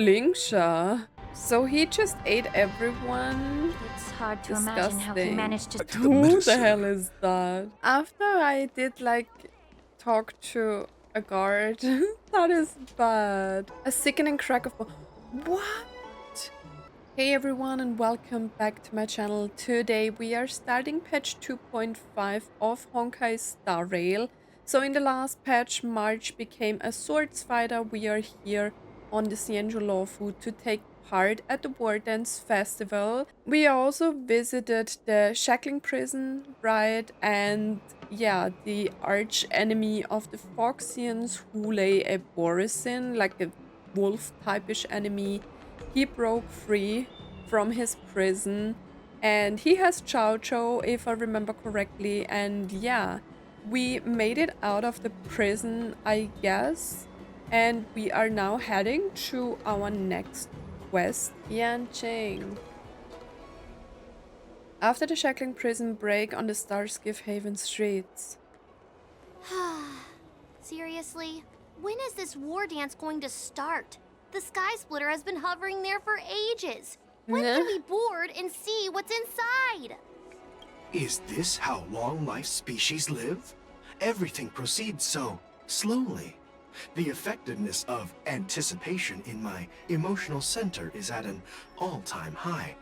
Lingsha. So he just ate everyone? It's hard to imagine how he Disgusting. managed to. Who the hell is that? After I did like talk to a guard, that is bad. A sickening crack of what? Hey everyone and welcome back to my channel. Today we are starting patch 2.5 of Honkai Star Rail. So in the last patch, March became a swords fighter. We are here on the Luofu to take part at the War Dance Festival. We also visited the Shakling Prison, right? And yeah, the arch enemy of the Foxians, Hoolay, a borisin, like a wolf type-ish enemy. He broke free from his prison and he has Jiaoqiu, if I remember correctly. And yeah, we made it out of the prison, I guess. And we are now heading to our next quest, Yanqing. After the Shakling Prison break on the Starskiff Haven streets. Seriously? When is this war dance going to start? The Sky Splitter has been hovering there for ages. When can we board and see what's inside? Is this how long-life species live? Everything proceeds so slowly. The effectiveness of anticipation in my emotional center is at an all-time high.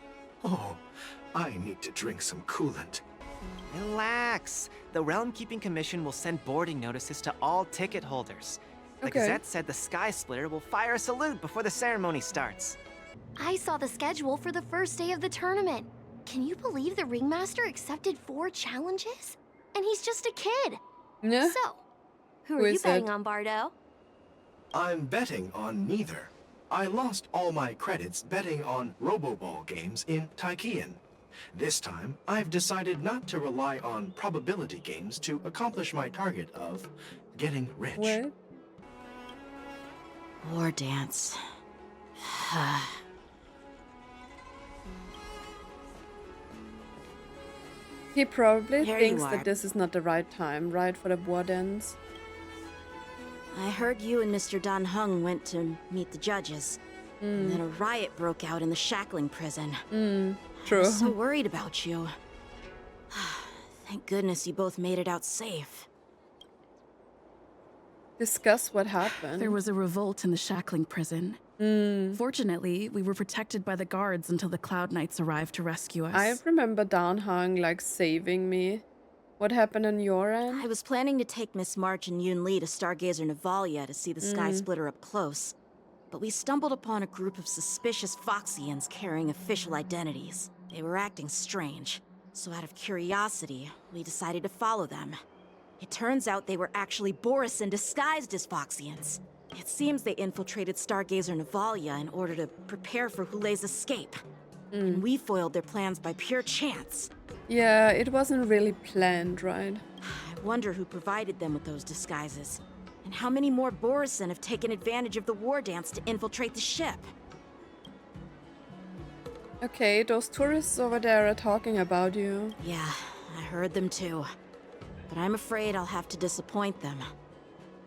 Oh, I need to drink some coolant. Relax. The Realm Keeping Commission will send boarding notices to all ticket holders. The Gazette said the Sky Splitter will fire a salute before the ceremony starts. I saw the schedule for the first day of the tournament. Can you believe the ringmaster accepted 4 challenges? And he's just a kid. Yeah. So, who are you betting on, Bardo? I'm betting on neither. I lost all my credits betting on Roboball games in Taikian. This time, I've decided not to rely on probability games to accomplish my target of getting rich. What? War dance. He probably Here thinks you that are. this is not the right time, right, for the war dance. I heard you and Mr. Dan Heng went to meet the judges. And then a riot broke out in the Shakling Prison. True. I was so worried about you. Thank goodness you both made it out safe. Discuss what happened. There was a revolt in the Shakling Prison. Fortunately, we were protected by the guards until the Cloud Knights arrived to rescue us. I remember Dan Heng like saving me. What happened on your end? I was planning to take Miss March and Yun Li to Stargazer Navalia to see the Sky Splitter up close. But we stumbled upon a group of suspicious Foxians carrying official identities. They were acting strange, so out of curiosity, we decided to follow them. It turns out they were actually borisin disguised as Foxians. It seems they infiltrated Stargazer Navalia in order to prepare for Hoolays' escape. And we foiled their plans by pure chance. Yeah, it wasn't really planned, right? I wonder who provided them with those disguises. And how many more borisin have taken advantage of the war dance to infiltrate the ship? Okay, those tourists over there are talking about you. Yeah, I heard them too. But I'm afraid I'll have to disappoint them.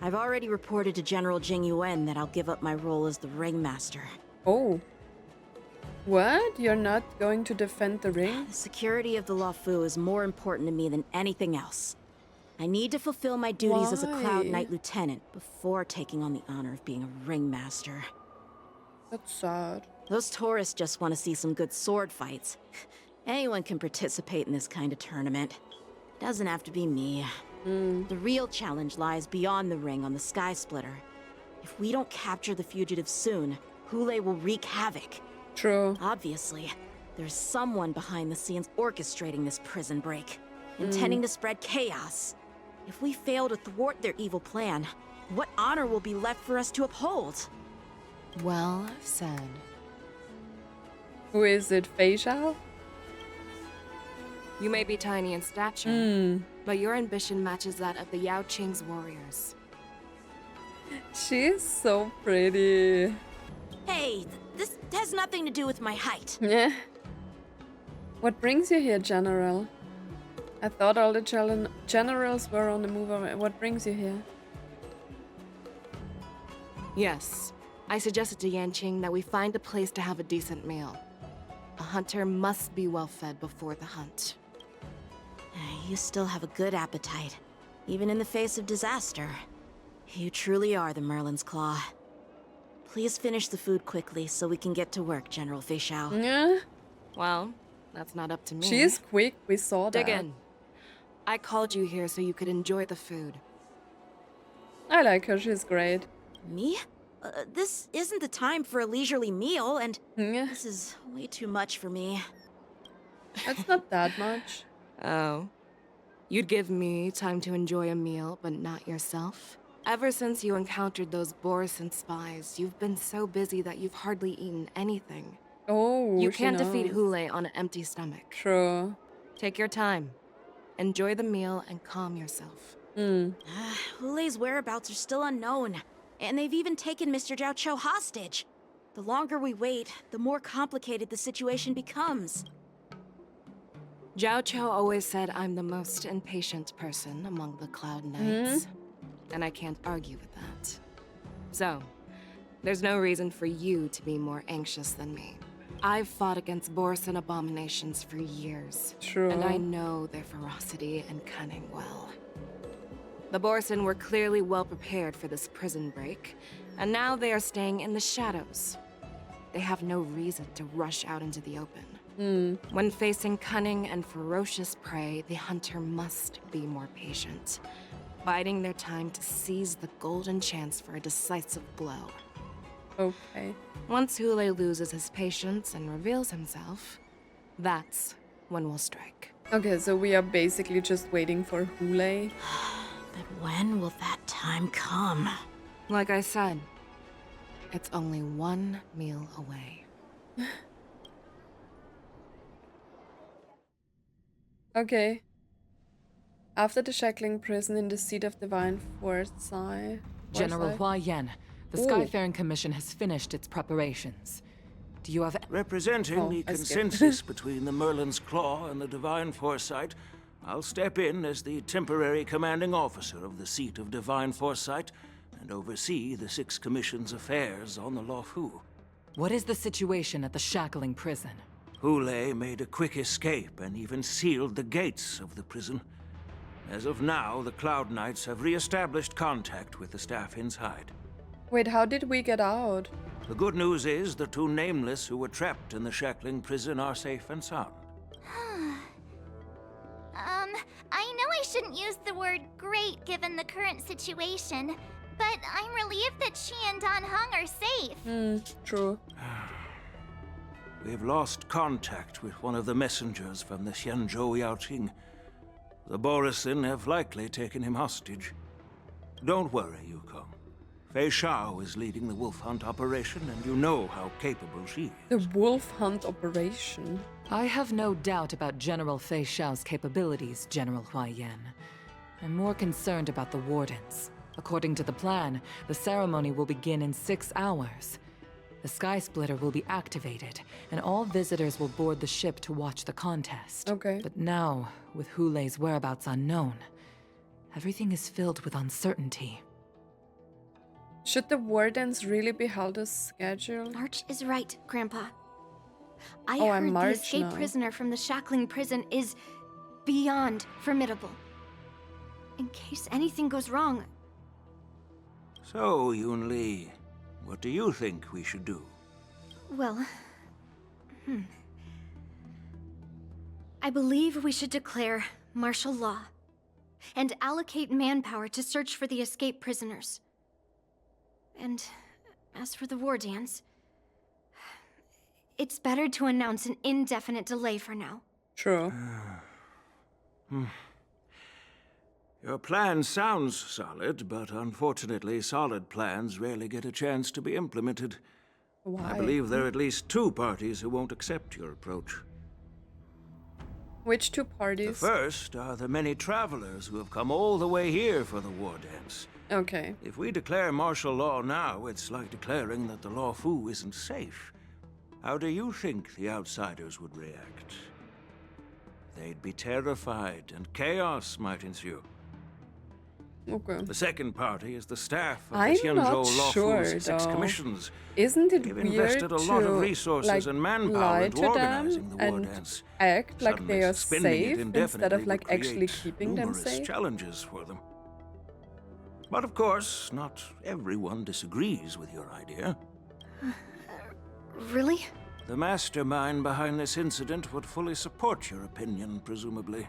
I've already reported to General Jing Yuan that I'll give up my role as the ringmaster. Oh. What? You're not going to defend the ring? The security of the Luofu is more important to me than anything else. I need to fulfill my duties as a Cloud Why? Knight lieutenant before taking on the honor of being a ringmaster. That's sad. Those tourists just want to see some good sword fights. Anyone can participate in this kind of tournament. Doesn't have to be me. The real challenge lies beyond the ring on the Sky Splitter. If we don't capture the fugitives soon, Hoolay will wreak havoc. True. Obviously, there's someone behind the scenes orchestrating this prison break, intending to spread chaos. If we fail to thwart their evil plan, what honor will be left for us to uphold? Well said. Who is it? Feixiao? You may be tiny in stature, but your ambition matches that of the Yanqing's warriors. She's so pretty. Hey, this has nothing to do with my height. Yeah. What brings you here, General? I thought all the generals were on the move. What brings you here? Yes, I suggested to Yanqing that we find a place to have a decent meal. A hunter must be well fed before the hunt. You still have a good appetite, even in the face of disaster. You truly are the Merlin's Claw. Please finish the food quickly so we can get to work, General Feixiao. Yeah. Well, that's not up to me. She is quick, we saw that. Dig in. I called you here so you could enjoy the food. I like her, she's great. Me? This isn't the time for a leisurely meal, and Yeah. this is way too much for me. It's not that much. Oh. You'd give me time to enjoy a meal, but not yourself? Ever since you encountered those borisins spies, you've been so busy that you've hardly eaten anything. Oh, You she can't defeat knows. Hoolay on an empty stomach. True. Take your time. Enjoy the meal and calm yourself. Hoolay's whereabouts are still unknown, and they've even taken Mr. Jiaoqiu hostage. The longer we wait, the more complicated the situation becomes. Jiaoqiu always said I'm the most impatient person among the Cloud Knights. And I can't argue with that. So, there's no reason for you to be more anxious than me. I've fought against Borisin abominations for years. True. And I know their ferocity and cunning well. The Borisin were clearly well prepared for this prison break, and now they are staying in the shadows. They have no reason to rush out into the open. When facing cunning and ferocious prey, the hunter must be more patient, biding their time to seize the golden chance for a decisive blow. Okay. Once Hoolay loses his patience and reveals himself, that's when we'll strike. Okay, so we are basically just waiting for Hoolay. But when will that time come? Like I said, it's only one meal away. Okay. After the Shakling Prison in the seat of divine Foresight. General Hua Yan, the Ooh. Skyfaring Commission has finished its preparations. Do you have... Representing the I skipped. consensus between the Merlin's Claw and the Divine Foresight, I'll step in as the temporary commanding officer of the seat of Divine Foresight and oversee the 6 Commission's affairs on the Luofu. What is the situation at the Shakling Prison? Hoolay made a quick escape and even sealed the gates of the prison. As of now, the Cloud Knights have re-established contact with the staff inside. Wait, how did we get out? The good news is the 2 Nameless who were trapped in the Shakling Prison are safe and sound. I know I shouldn't use the word great given the current situation, but I'm relieved that she and Dan Heng are safe. True. We've lost contact with one of the messengers from the Xianzhou Yaoqing. The Borisin have likely taken him hostage. Don't worry, Yukong. Feixiao is leading the wolf hunt operation, and you know how capable she The is. wolf hunt operation. I have no doubt about General Feixiao's capabilities, General Hua Yan. I'm more concerned about the Wardens. According to the plan, the ceremony will begin in 6 hours. The Sky Splitter will be activated, and all visitors will board the ship to watch the contest. Okay. But now, with Hoolay's whereabouts unknown, everything is filled with uncertainty. Should the wardens really be held as scheduled? March is right, Grandpa. I Oh, I'm heard the March escaped now. prisoner from the Shakling Prison is beyond formidable. In case anything goes wrong, So, Yun Li, what do you think we should do? well... I believe we should declare martial law and allocate manpower to search for the escaped prisoners. And as for the war dance, it's better to announce an indefinite delay for now. True. Your plan sounds solid, but unfortunately, solid plans rarely get a chance to be implemented. Why? I believe there are at least 2 parties who won't accept your approach. Which 2 The parties? first are the many travelers who have come all the way here for the war dance. Okay. If we declare martial law now, it's like declaring that the Luofu isn't safe. How do you think the outsiders would react? They'd be terrified, and chaos might ensue. Okay. The second party is the staff of I'm the Xianzhou not Luofu's sure, 6 though. commissions. Isn't it They've weird invested a lot of resources like, and manpower lie into to organizing them the war and dance. act like Suddenly they are suspending it safe instead of indefinitely like would actually create keeping them numerous safe? challenges for them. But of course, not everyone disagrees with your idea. Really? The mastermind behind this incident would fully support your opinion, presumably.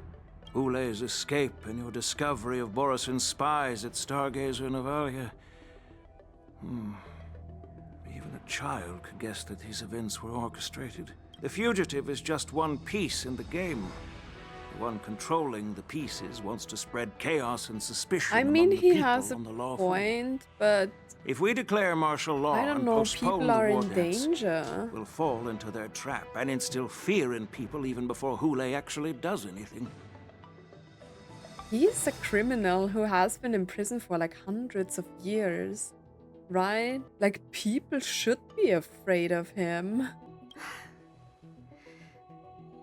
Hoolays' escape and your discovery of Borisin's spies at Stargazer Navalia. Even a child could guess that these events were orchestrated. The fugitive is just one piece in the game. The one controlling the pieces wants to spread chaos and suspicion I mean, among the he people has a on the Luofu. point, but If we declare martial law I don't and know, postpone people the are war in dance, danger. we'll fall into their trap and instill fear in people even before Hoolay actually does anything. He's a criminal who has been in prison for like hundreds of years, right? Like, people should be afraid of him.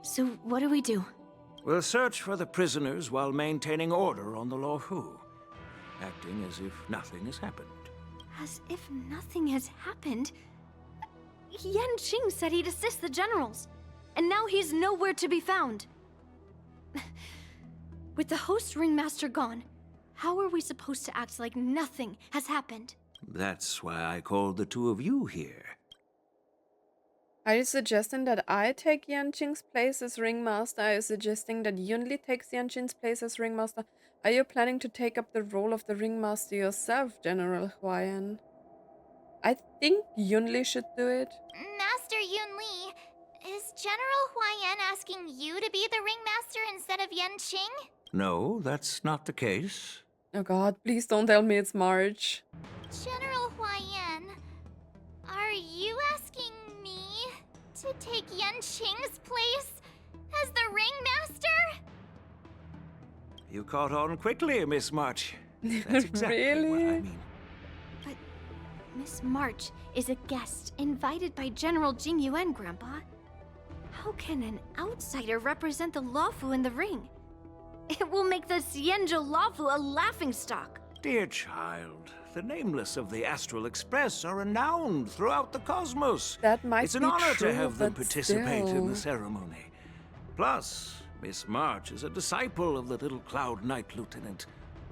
So what do we do? We'll search for the prisoners while maintaining order on the Luofu, acting as if nothing has happened. As if nothing has happened? Yanqing said he'd assist the generals, and now he's nowhere to be found. With the host ringmaster gone, how are we supposed to act like nothing has happened? That's why I called the two of you here. Are you suggesting that I take Yanqing's place as ringmaster? Are you suggesting that Yunli takes Yanqing's place as ringmaster? Are you planning to take up the role of the ringmaster yourself, General Huayan? I think Yunli should do it. Master Yunli, is General Huayan asking you to be the ringmaster instead of Yanqing? No, that's not the case. Oh god, please don't tell me it's March. General Huayan, are you asking me to take Yanqing's place as the ringmaster? You caught on quickly, Miss March. That's exactly what I mean. But Miss March is a guest invited by General Jing Yuan, Grandpa. How can an outsider represent the Luofu in the ring? It will make the Xianzhou Luofu a laughingstock. Dear child, the nameless of the Astral Express are renowned throughout the cosmos. That might It's an be honor true, to have them but participate in still. the ceremony. Plus, Miss March is a disciple of the little Cloud Knight Lieutenant.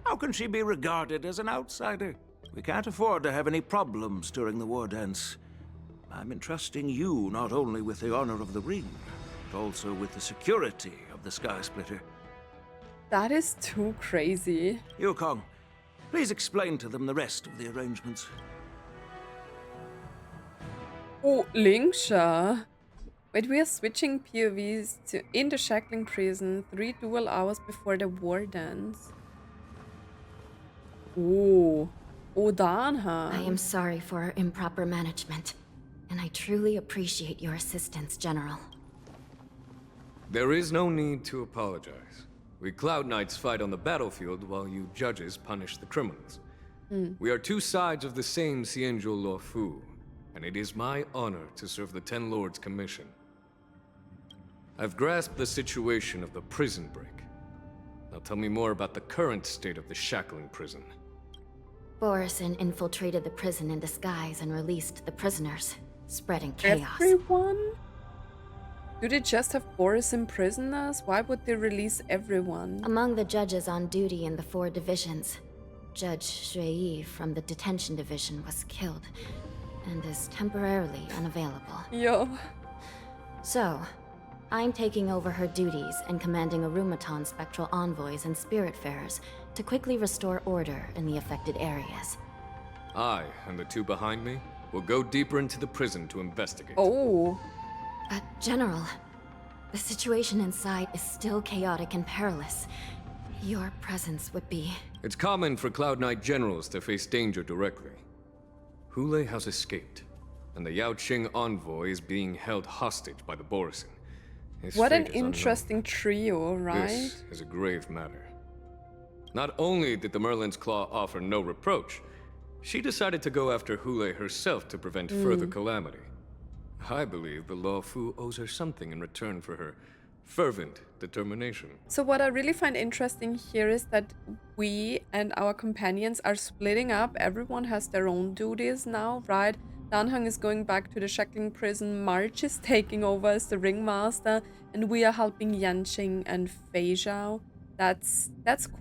How can she be regarded as an outsider? We can't afford to have any problems during the war dance. I'm entrusting you not only with the honor of the ring, but also with the security of the Sky Splitter. That is too crazy. Yukong, please explain to them the rest of the arrangements. Oh, Lingsha. Wait, we are switching POVs to into Shakling Prison 3 dual hours before the war dance. Oh. Oh, Dan Heng. I am sorry for our improper management, and I truly appreciate your assistance, General. There is no need to apologize. We Cloud Knights fight on the battlefield while you judges punish the criminals. We are two sides of the same Xianzhou Luofu, and it is my honor to serve the Ten Lords' commission. I've grasped the situation of the prison break. Now tell me more about the current state of the Shakling Prison. Borisin infiltrated the prison in disguise and released the prisoners, spreading chaos. Everyone? Do they just have Borisin prisoners? Why would they release everyone? Among the judges on duty in the 4 divisions, Judge Shui from the detention division was killed and is temporarily unavailable. Yo. So, I'm taking over her duties and commanding Arumaton spectral envoys and spiritfarers to quickly restore order in the affected areas. I and the two behind me will go deeper into the prison to investigate. Oh. General, the situation inside is still chaotic and perilous. Your presence would be... It's common for Cloud Knight generals to face danger directly. Hoolay has escaped, and the Yaoqing envoy is being held hostage by the Borisin. His What an fate is unknown. interesting trio, right? This is a grave matter. Not only did the Merlin's Claw offer no reproach, she decided to go after Hoolay herself to prevent further calamity. I believe the Luofu owes her something in return for her fervent determination. So what I really find interesting here is that we and our companions are splitting up. Everyone has their own duties now, right? Dan Heng is going back to the Shakling Prison, March is taking over as the ringmaster, and we are helping Yanqing and Feixiao. That's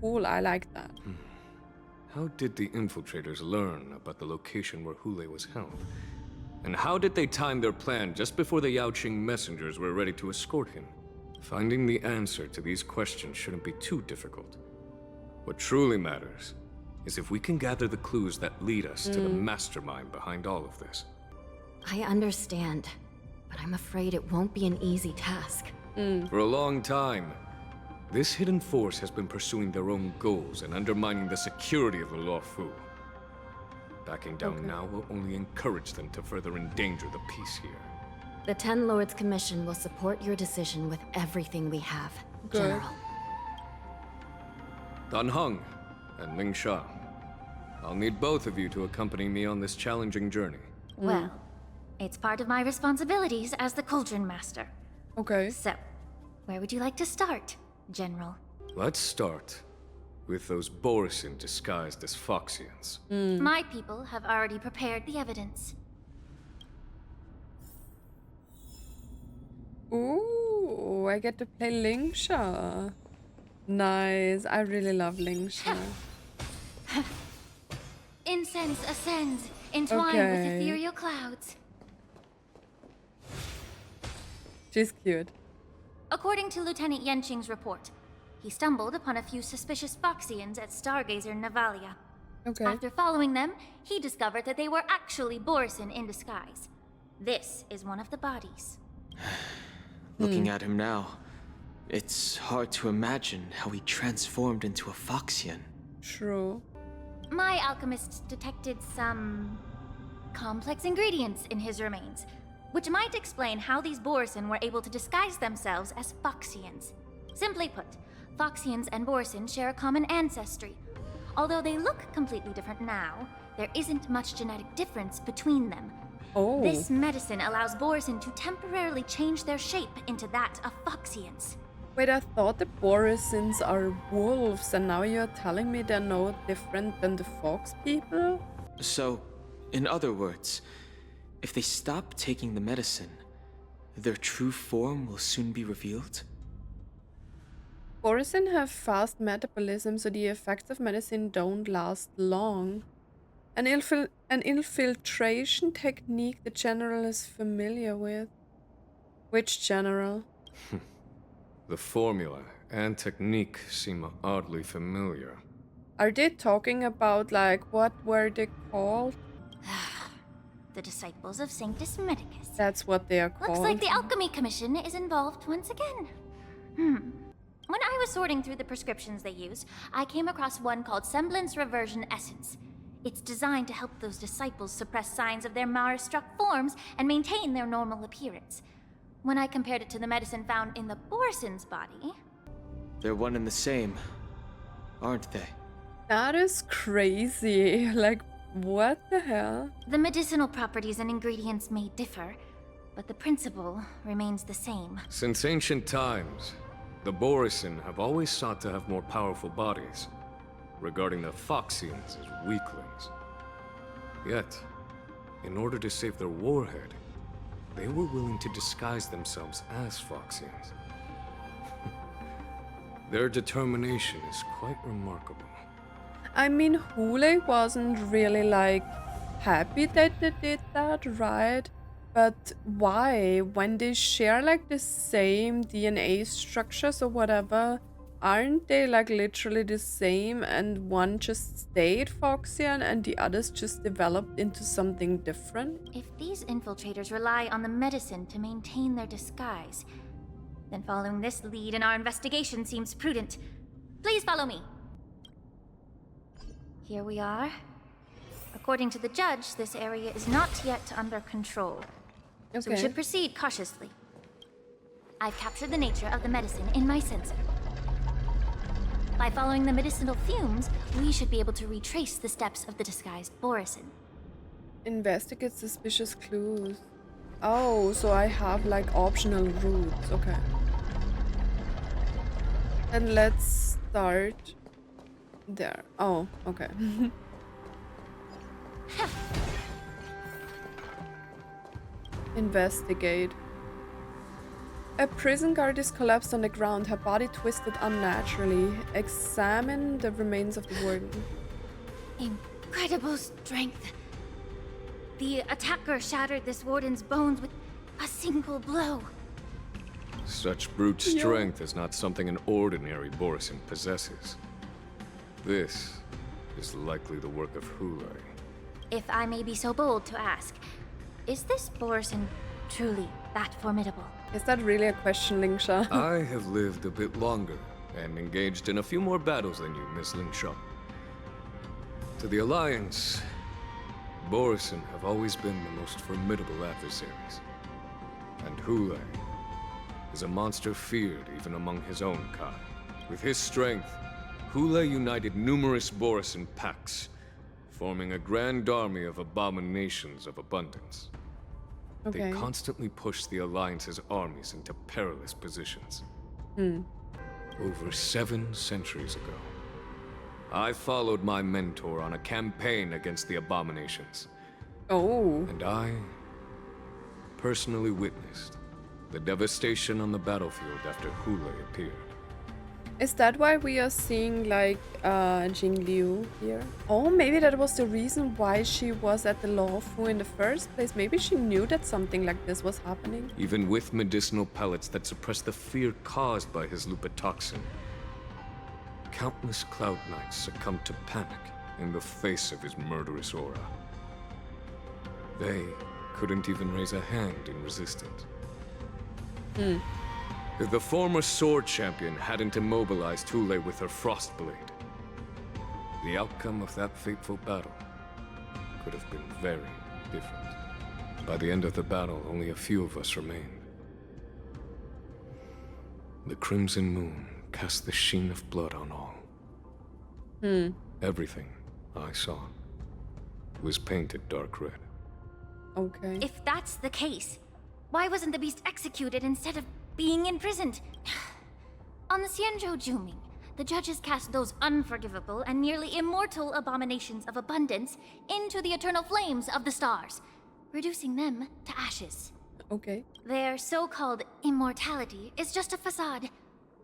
cool, I like that. How did the infiltrators learn about the location where Hoolay was held? And how did they time their plan just before the Yaoqing messengers were ready to escort him? Finding the answer to these questions shouldn't be too difficult. What truly matters is if we can gather the clues that lead us to the mastermind behind all of this. I understand, but I'm afraid it won't be an easy task. For a long time, this hidden force has been pursuing their own goals and undermining the security of the Luofu. Backing down now will only encourage them to further endanger the peace here. The Ten Lords Commission will support your decision with everything we have, Good. General. Dan Heng and Lingsha, I'll need both of you to accompany me on this challenging journey. Well, it's part of my responsibilities as the Cauldron Master. Okay. So, where would you like to start, General? Let's start with those borisins disguised as Foxians. My people have already prepared the evidence. Ooh, I get to play Lingsha. Nice, I really love Lingsha. Incense ascends, entwined with ethereal clouds. She's cute. According to Lieutenant Yanqing's report, he stumbled upon a few suspicious Foxians at Stargazer Navalia. Okay. After following them, he discovered that they were actually Borisin in disguise. This is one of the bodies. Looking at him now, it's hard to imagine how he transformed into a Foxian. True. My alchemists detected some complex ingredients in his remains, which might explain how these Borisin were able to disguise themselves as Foxians. Simply put, Foxians and Borisin share a common ancestry. Although they look completely different now, there isn't much genetic difference between them. Oh. This medicine allows Borisin to temporarily change their shape into that of Foxians. Wait, I thought the borisins are wolves, and now you're telling me they're no different than the fox people? So, in other words, if they stop taking the medicine, their true form will soon be revealed? Borisin have fast metabolism, so the effects of medicine don't last long. An infiltration technique the general is familiar with. Which general? The formula and technique seem oddly familiar. Are they talking about, like, what were they called? The Disciples of Sanctus Medicus. That's what they are called. Looks like the Alchemy Commission is involved once again. When I was sorting through the prescriptions they use, I came across one called Semblance Reversion Essence. It's designed to help those disciples suppress signs of their Mara-struck forms and maintain their normal appearance. When I compared it to the medicine found in the Borisin's body... They're one and the same, aren't they? That is crazy. Like, what the hell? The medicinal properties and ingredients may differ, but the principle remains the same. Since ancient times, the Borisin have always sought to have more powerful bodies, regarding the Foxians as weaklings. Yet, in order to save their warhead, they were willing to disguise themselves as Foxians. Their determination is quite remarkable. I mean, Hoolay wasn't really, like, happy that they did that, right? But why? When they share, like, the same DNA structures or whatever, aren't they, like, literally the same, and one just stayed Foxian and the others just developed into something different? If these infiltrators rely on the medicine to maintain their disguise, then following this lead in our investigation seems prudent. Please follow me. Here we are. According to the judge, this area is not yet under control. So we should proceed cautiously. I've captured the nature of the medicine in my sensor. By following the medicinal fumes, we should be able to retrace the steps of the disguised Borisin. Investigate suspicious clues. Oh, so I have, like, optional routes. Okay. And let's start there. Oh, okay. Investigate. A prison guard is collapsed on the ground, her body twisted unnaturally. Examine the remains of the warden. Incredible strength. The attacker shattered this warden's bones with a single blow. Such brute strength is not something an ordinary borisin possesses. This is likely the work of Hoolay. If I may be so bold to ask, is this borisin truly that formidable? Is that really a question, Lingsha? I have lived a bit longer and engaged in a few more battles than you, Miss Lingsha. To the Alliance, borisin have always been the most formidable adversaries. And Hoolay is a monster feared even among his own kind. With his strength, Hoolay united numerous borisin packs, forming a grand army of abominations of abundance. Okay. They constantly push the Alliance's armies into perilous positions. Over 7 centuries ago, I followed my mentor on a campaign against the abominations. Oh. And I personally witnessed the devastation on the battlefield after Hoolay appeared. Is that why we are seeing like Jing Liu here? Oh, maybe that was the reason why she was at the Luofu in the first place. Maybe she knew that something like this was happening. Even with medicinal pellets that suppress the fear caused by his lupatoxin, countless Cloud Knights succumbed to panic in the face of his murderous aura. They couldn't even raise a hand in resistance. If the former sword champion hadn't immobilized Hoolay with her frost blade, the outcome of that fateful battle could have been very different. By the end of the battle, only a few of us remained. The crimson moon cast the sheen of blood on all. Everything I saw was painted dark red. Okay. If that's the case, why wasn't the beast executed instead of being imprisoned? On the Xianzhou Juming, the judges cast those unforgivable and nearly immortal abominations of abundance into the eternal flames of the stars, reducing them to ashes. Okay. Their so-called immortality is just a facade.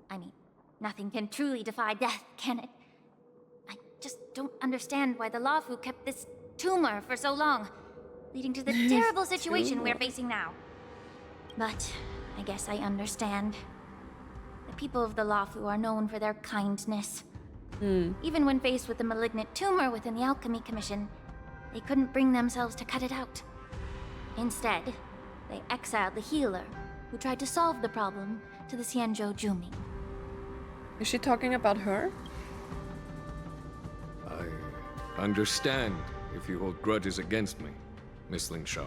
I mean, nothing can truly defy death, can it? I just don't understand why the Luofu kept this tumor for so long, leading to the terrible situation we're facing now. But I guess I understand. The people of the Luofu are known for their kindness. Even when faced with a malignant tumor within the Alchemy Commission, they couldn't bring themselves to cut it out. Instead, they exiled the healer, who tried to solve the problem, to the Xianzhou Juming. Is she talking about her? I understand if you hold grudges against me, Miss Lingsha.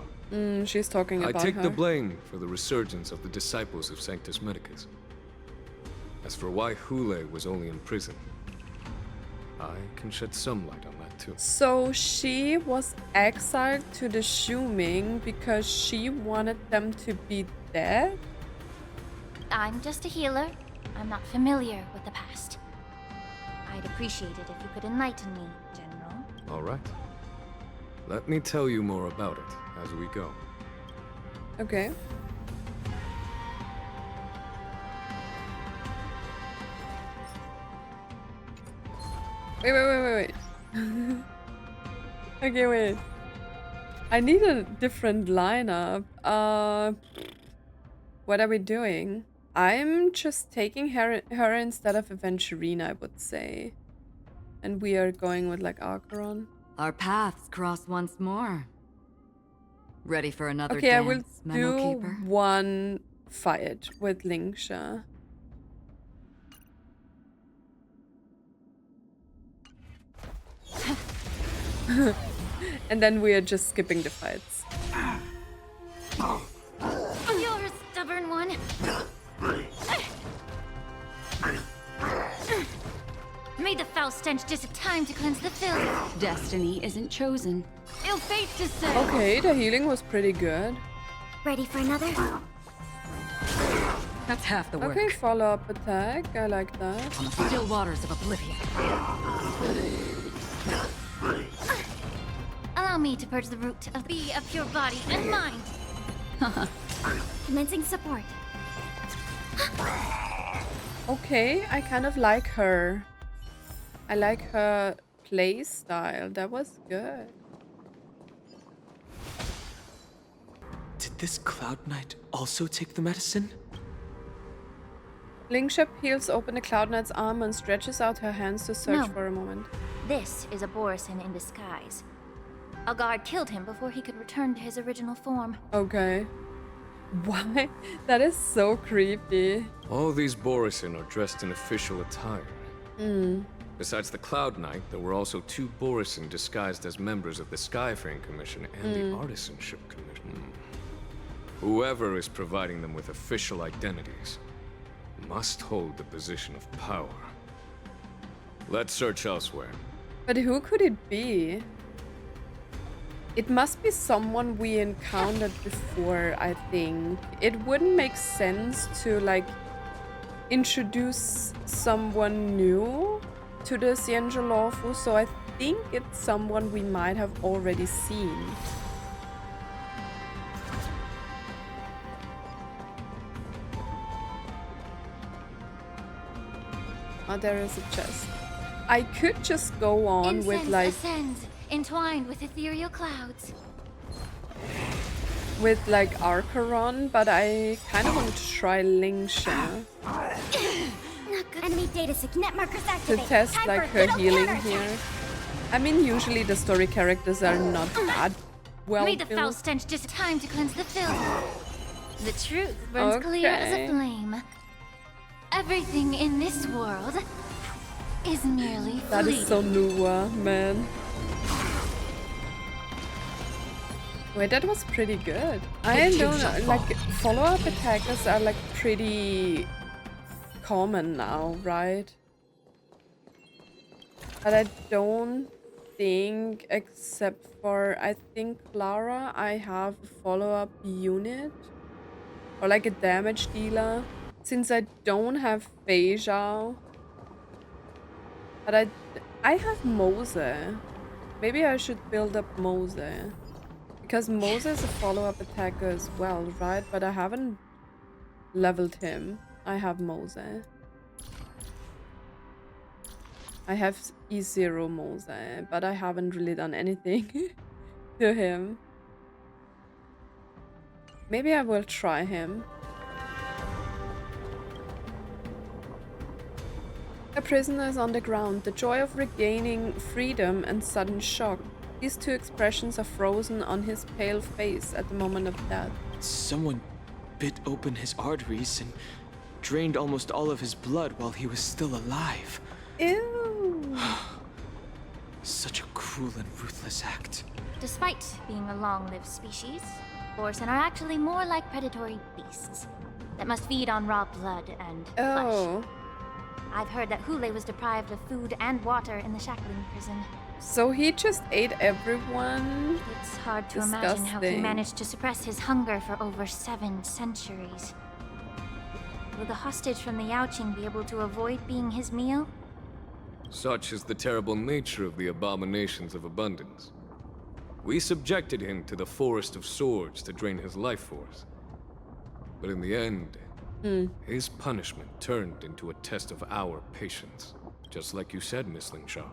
She's talking about her. I take the blame for the resurgence of the disciples of Sanctus Medicus. As for why Hoolay was only in prison, I can shed some light on that too. So she was exiled to the Juming because she wanted them to be dead? I'm just a healer. I'm not familiar with the past. I'd appreciate it if you could enlighten me, General. All right. Let me tell you more about it as we go. Okay. Wait. Okay, wait. I need a different lineup. What are we doing? I'm just taking her instead of Aventurina, I would say. And we are going with like Acheron. Our paths cross once more. Ready for another Okay, dance, I will Memo do Keeper? one fight with Lingsha. And then we are just skipping the fights. You're a stubborn one. May the foul stench just a time to cleanse the filth. Destiny isn't chosen. Ill fate to say. Okay, the healing was pretty good. Ready for another? That's half the work. Okay, follow-up attack. I like that. On the still waters of oblivion. Allow me to purge the root of your body and mind. Commencing support. Okay, I kind of like her. I like her play style. That was good. Did this Cloud Knight also take the medicine? Lingsha peels open the Cloud Knight's arm and stretches out her hands to search No. for a moment. This is a borisin in disguise. A guard killed him before he could return to his original form. Okay. Why? That is so creepy. All these Borisin are dressed in official attire. Hmm. Besides the Cloud Knight, there were also 2 Borisin disguised as members of the Skyfaring Commission and the Artisanship Commission. Whoever is providing them with official identities must hold the position of power. Let's search elsewhere. But who could it be? It must be someone we encountered before, I think. It wouldn't make sense to, like, introduce someone new to the Xianzhou Luofu, so I think it's someone we might have already seen. Oh, there is a chest. I could just go on Incense with, like, ascends, entwined with ethereal clouds. Archeron, but I kind of want to try Lingsha Enemy data net markers to activate. test, Time like, for her little healing counterattack. here. I mean, usually the story characters are not that well May the foul built. stench just time to cleanse the filth. The truth burns clear as Okay. a flame. Everything in this world is merely That is so Nuwa, man. Wait, that was pretty good. I don't know, like, follow-up attackers are, like, pretty common now, right? But I don't think, except for, I think, Clara, I have a follow-up unit. Or, like, a damage dealer. Since I don't have Feixiao. But I have Mose. Maybe I should build up Mose. Because Mose is a follow-up attacker as well, right? But I haven't leveled him. I have Mose. I have E0 Mose, but I haven't really done anything to him. Maybe I will try him. A prisoner is on the ground. The joy of regaining freedom and sudden shock. These 2 expressions are frozen on his pale face at the moment of death. Someone bit open his arteries and drained almost all of his blood while he was still alive. Ew. Such a cruel and ruthless act. Despite being a long-lived species, borisin are actually more like predatory beasts that must feed on raw blood and Oh. flesh. I've heard that Hoolay was deprived of food and water in the Shakling Prison. So he just ate everyone? It's hard to imagine how he Disgusting. managed to suppress his hunger for over 7 centuries. Will the hostage from the Yaoqing be able to avoid being his meal? Such is the terrible nature of the abominations of abundance. We subjected him to the Forest of Swords to drain his life force. But in the end, his punishment turned into a test of our patience. Just like you said, Miss Lingsha.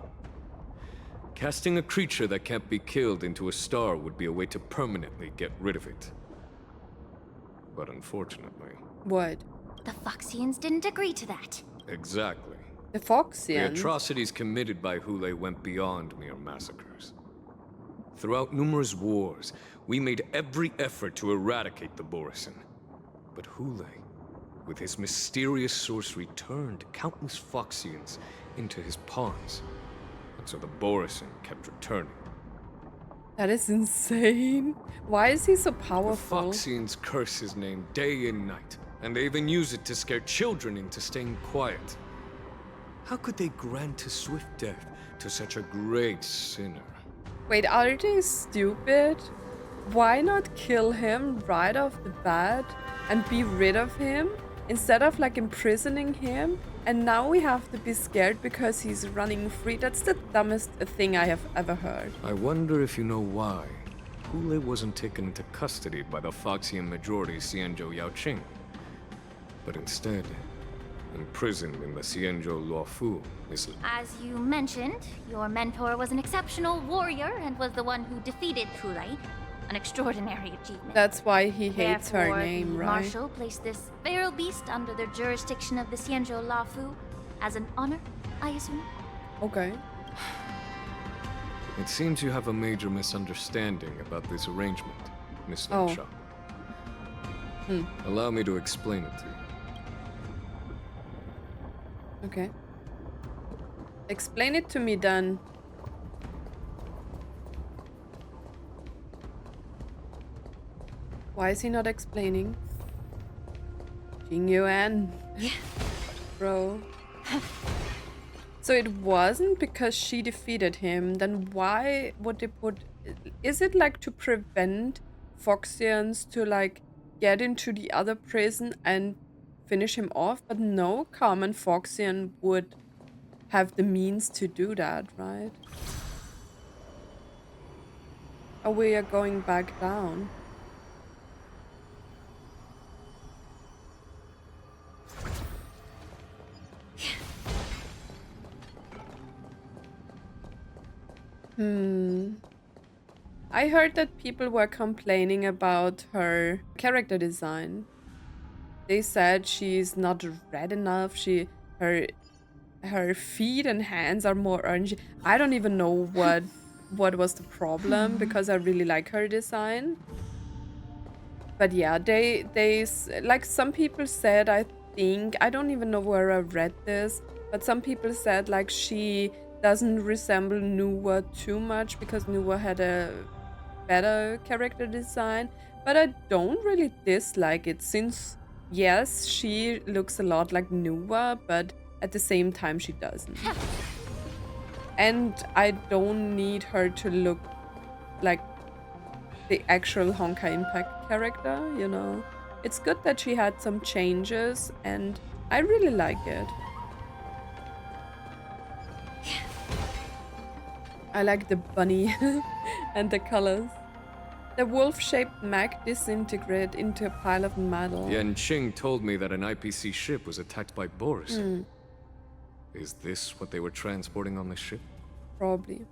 Casting a creature that can't be killed into a star would be a way to permanently get rid of it. But unfortunately... What? The Foxians didn't agree to that. Exactly. The The Foxians? atrocities committed by Hoolay went beyond mere massacres. Throughout numerous wars, we made every effort to eradicate the Borisin. But Hoolay, with his mysterious sorcery, turned countless Foxians into his pawns. And so the Borisin kept returning. That is insane. Why is he so The powerful? Foxians curse his name day and night, and they even use it to scare children into staying quiet. How could they grant a swift death to such a great sinner? Wait, are they stupid? Why not kill him right off the bat and be rid of him? instead of like imprisoning him, and now we have to be scared because he's running free. That's the dumbest thing I have ever heard. I wonder if you know why Hoolay wasn't taken into custody by the Foxian majority Xianzhou Yaoqing, but instead imprisoned in the Xianzhou Luofu island. As you mentioned, your mentor was an exceptional warrior and was the one who defeated Hoolay. An extraordinary achievement. That's why he hates Therefore, her name, the right? Marshal placed this feral beast under the jurisdiction of the Xianzhou Luofu as an honor, I assume? Okay. It seems you have a major misunderstanding about this arrangement, Miss Lingsha. Allow me to explain it to you. Okay. Explain it to me then. Why is he not explaining? Jing Yuan. Bro. So it wasn't because she defeated him, then why would they put... Is it like to prevent Foxians to like get into the other prison and finish him off? But no common Foxian would have the means to do that, right? Oh, we are going back down. I heard that people were complaining about her character design. They said she's not red enough. Her feet and hands are more orangey. I don't even know what was the problem because I really like her design. But yeah, they like some people said, I think, I don't even know where I read this, but some people said like she doesn't resemble Nuwa too much because Nuwa had a better character design, but I don't really dislike it since, yes, she looks a lot like Nuwa, but at the same time she doesn't. And I don't need her to look like the actual Honkai Impact character, you know. It's good that she had some changes and I really like it. I like the bunny and the colors. The wolf-shaped mech disintegrated into a pile of metal. Yanqing told me that an IPC ship was attacked by borisins. Is this what they were transporting on the ship? Probably.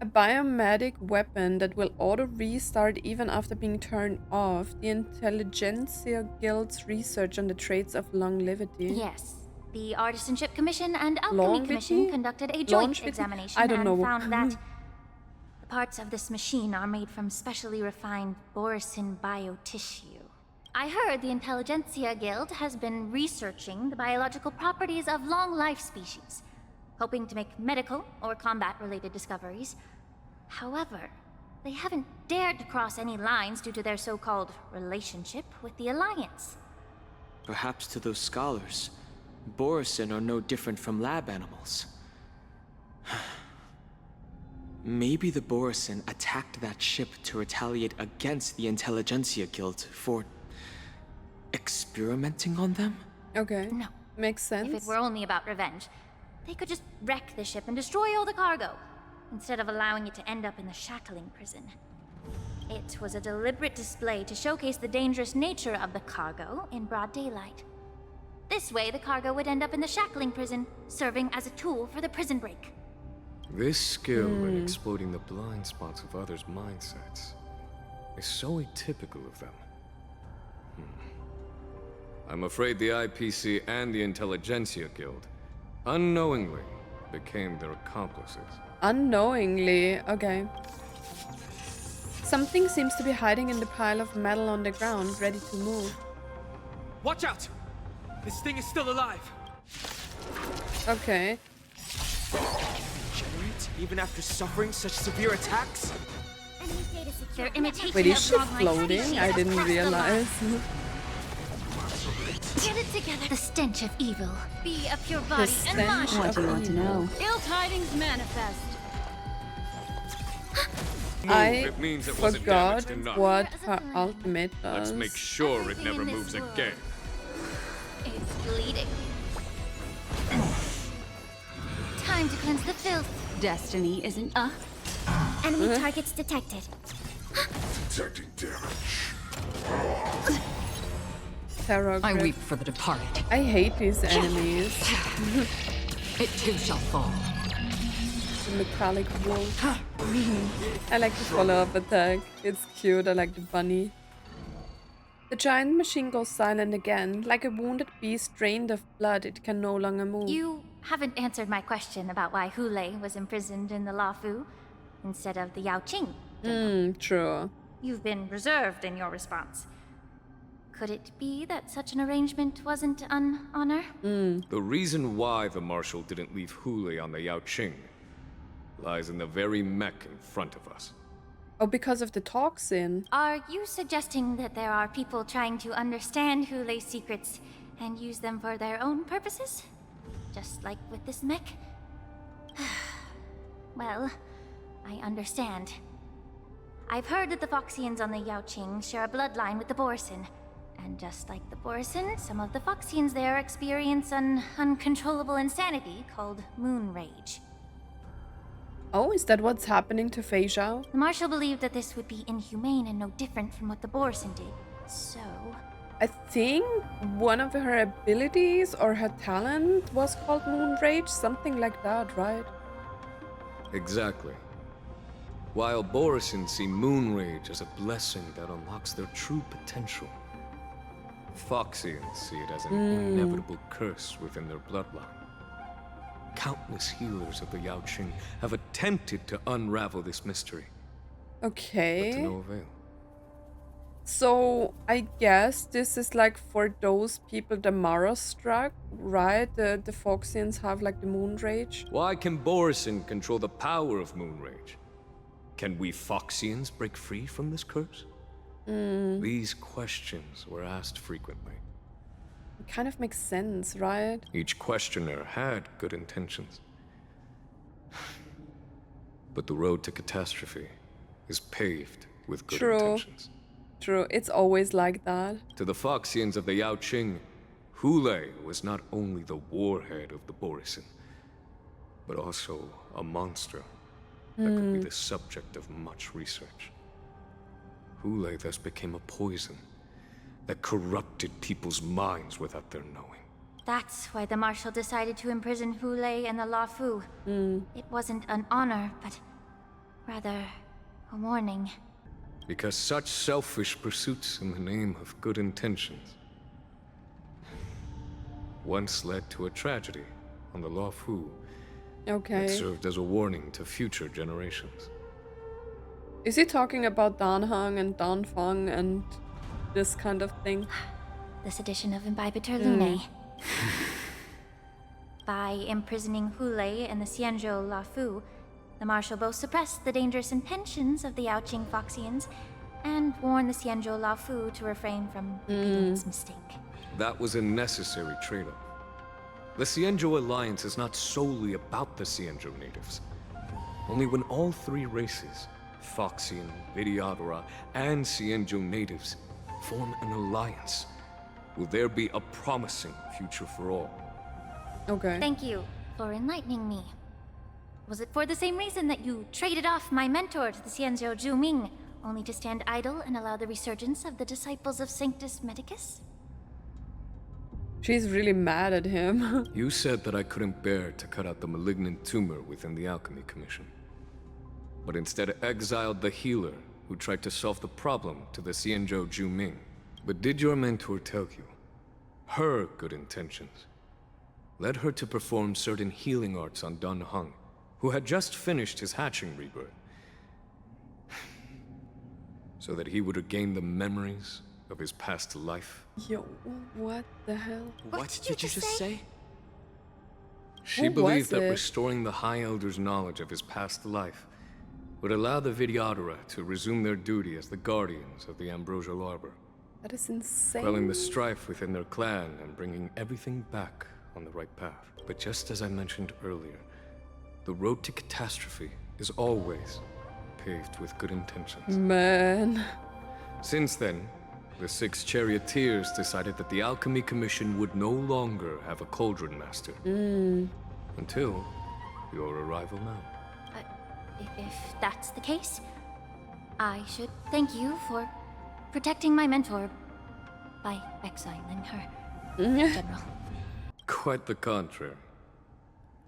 A biomatic weapon that will auto-restart even after being turned off. The Intelligentsia Guild's research on the traits of longevity. Yes. The Artisanship Commission and Alchemy Commission conducted a joint examination and found that the parts of this machine are made from specially refined borisin biotissue. I heard the Intelligentsia Guild has been researching the biological properties of long-life species, hoping to make medical or combat-related discoveries. However, they haven't dared to cross any lines due to their so-called relationship with the Alliance. Perhaps to those scholars, borisin are no different from lab animals. Maybe the borisin attacked that ship to retaliate against the Intelligentsia Guild for experimenting on them? Okay. No. Makes sense. If it were only about revenge, they could just wreck the ship and destroy all the cargo, instead of allowing it to end up in the Shakling Prison. It was a deliberate display to showcase the dangerous nature of the cargo in broad daylight. This way, the cargo would end up in the Shakling Prison, serving as a tool for the prison break. This skill in exploiting the blind spots of others' mindsets is so atypical of them. I'm afraid the IPC and the Intelligentsia Guild unknowingly became their accomplices. Unknowingly, okay. Something seems to be hiding in the pile of metal on the ground, ready to move. Watch out! This thing is still alive! Okay. Regenerate even after suffering such severe attacks? Their imitation Wait, is she of godlike floating? species I has didn't crossed the realize. line. Get it together. The stench of evil. Be of pure body and mind. What do you want to know? Ill tidings manifest. I means it wasn't forgot damaged enough. what her ultimate does. Let's make sure it never moves again. bleeding. Time to cleanse the filth. Destiny isn't a... Enemy targets detected. Detecting damage. Terror I grip. weep for the departed. I hate these enemies. It too shall fall. The metallic wolf. I like the follow-up attack. It's cute. I like the bunny. The giant machine goes silent again. Like a wounded beast drained of blood, it can no longer move. You haven't answered my question about why Hoolay was imprisoned in the Luofu instead of the Yanqing. True. You've been reserved in your response. Could it be that such an arrangement wasn't an honor? The reason why the Marshal didn't leave Hoolay on the Yanqing lies in the very mech in front of us. Oh, because of the toxin. Are you suggesting that there are people trying to understand Hoolay's secrets and use them for their own purposes? Just like with this mech? Well, I understand. I've heard that the Foxians on the Yaoqing share a bloodline with the Borisin. And just like the Borisin, some of the Foxians there experience an uncontrollable insanity called moon rage. Oh, is that what's happening to Feixiao? The Marshal believed that this would be inhumane and no different from what the Borisin did. So... I think one of her abilities or her talent was called Moon Rage, something like that, right? Exactly. While Borisins see Moon Rage as a blessing that unlocks their true potential, Foxians see it as an inevitable curse within their bloodline. Countless healers of the Yaoqing have attempted to unravel this mystery. Okay. But to no avail. So, I guess this is like for those people the Mara struck, right? The Foxians have like the Moon Rage. Why can Borisin control the power of Moon Rage? Can we Foxians break free from this curse? These questions were asked frequently. It kind of makes sense, right? Each questioner had good intentions. But the road to catastrophe is paved with good intentions. True, it's always like that. To the Foxians of the Yaoqing, Hoolay was not only the warhead of the Borisin, but also a monster that could be the subject of much research. Hoolay thus became a poison that corrupted people's minds without their knowing. That's why the Marshal decided to imprison Hoolay and the Luofu. It wasn't an honor, but rather a warning. Because such selfish pursuits in the name of good intentions once led to a tragedy on the Luofu that served as a warning to future generations. Is he talking about Dan Heng and Dan Feng and this kind of thing? This edition of Imbibitor Lunae. By imprisoning Hoolay and the Xianzhou Luofu, the Marshal both suppressed the dangerous intentions of the Yaoqing Foxians and warned the Xianzhou Luofu to refrain from repeating its mistake. That was a necessary trade-off. The Xianzhou alliance is not solely about the Xianzhou natives. Only when all three races, Foxian, Vidyadhara, and Xianzhou natives, form an alliance, will there be a promising future for all. Okay. Thank you for enlightening me. Was it for the same reason that you traded off my mentor to the Xianzhou Zhuming, only to stand idle and allow the resurgence of the disciples of Sanctus Medicus? She's really mad at him. You said that I couldn't bear to cut out the malignant tumor within the Alchemy Commission, but instead exiled the healer who tried to solve the problem to the Xianzhou Zhuming. But did your mentor tell you her good intentions led her to perform certain healing arts on Dan Heng, who had just finished his hatching rebirth, so that he would regain the memories of his past life? Yo, what the hell? What did you just say? She believed that restoring the High Elder's knowledge of his past life would allow the Vidyadhara to resume their duty as the guardians of the Ambrosial Arbor. That is insane. Quelling the strife within their clan and bringing everything back on the right path. But just as I mentioned earlier, the road to catastrophe is always paved with good intentions. Man. Since then, the 6 charioteers decided that the Alchemy Commission would no longer have a cauldron master. Until your arrival now. If that's the case, I should thank you for protecting my mentor by exiling her, General. Quite the contrary.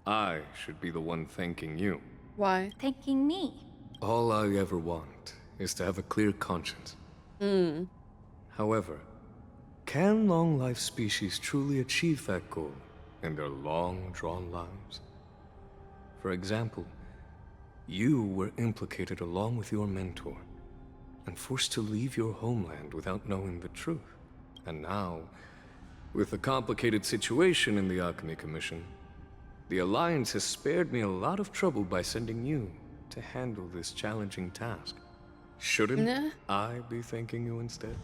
I should be the one thanking you. Why? Thanking me? All I ever want is to have a clear conscience. However, can long-life species truly achieve that goal in their long-drawn lives? For example, you were implicated along with your mentor, and forced to leave your homeland without knowing the truth. And now, with the complicated situation in the Alchemy Commission, the Alliance has spared me a lot of trouble by sending you to handle this challenging task. Shouldn't I be thanking you instead?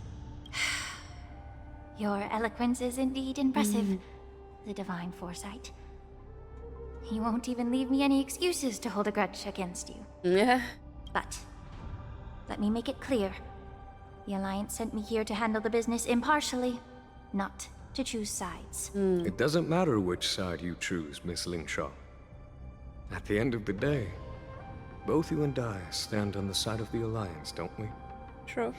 Your eloquence is indeed impressive, the divine foresight. You won't even leave me any excuses to hold a grudge against you. But let me make it clear. The Alliance sent me here to handle the business impartially, not to choose sides. It doesn't matter which side you choose, Miss Lingsha. At the end of the day, both you and I stand on the side of the Alliance, don't we? True.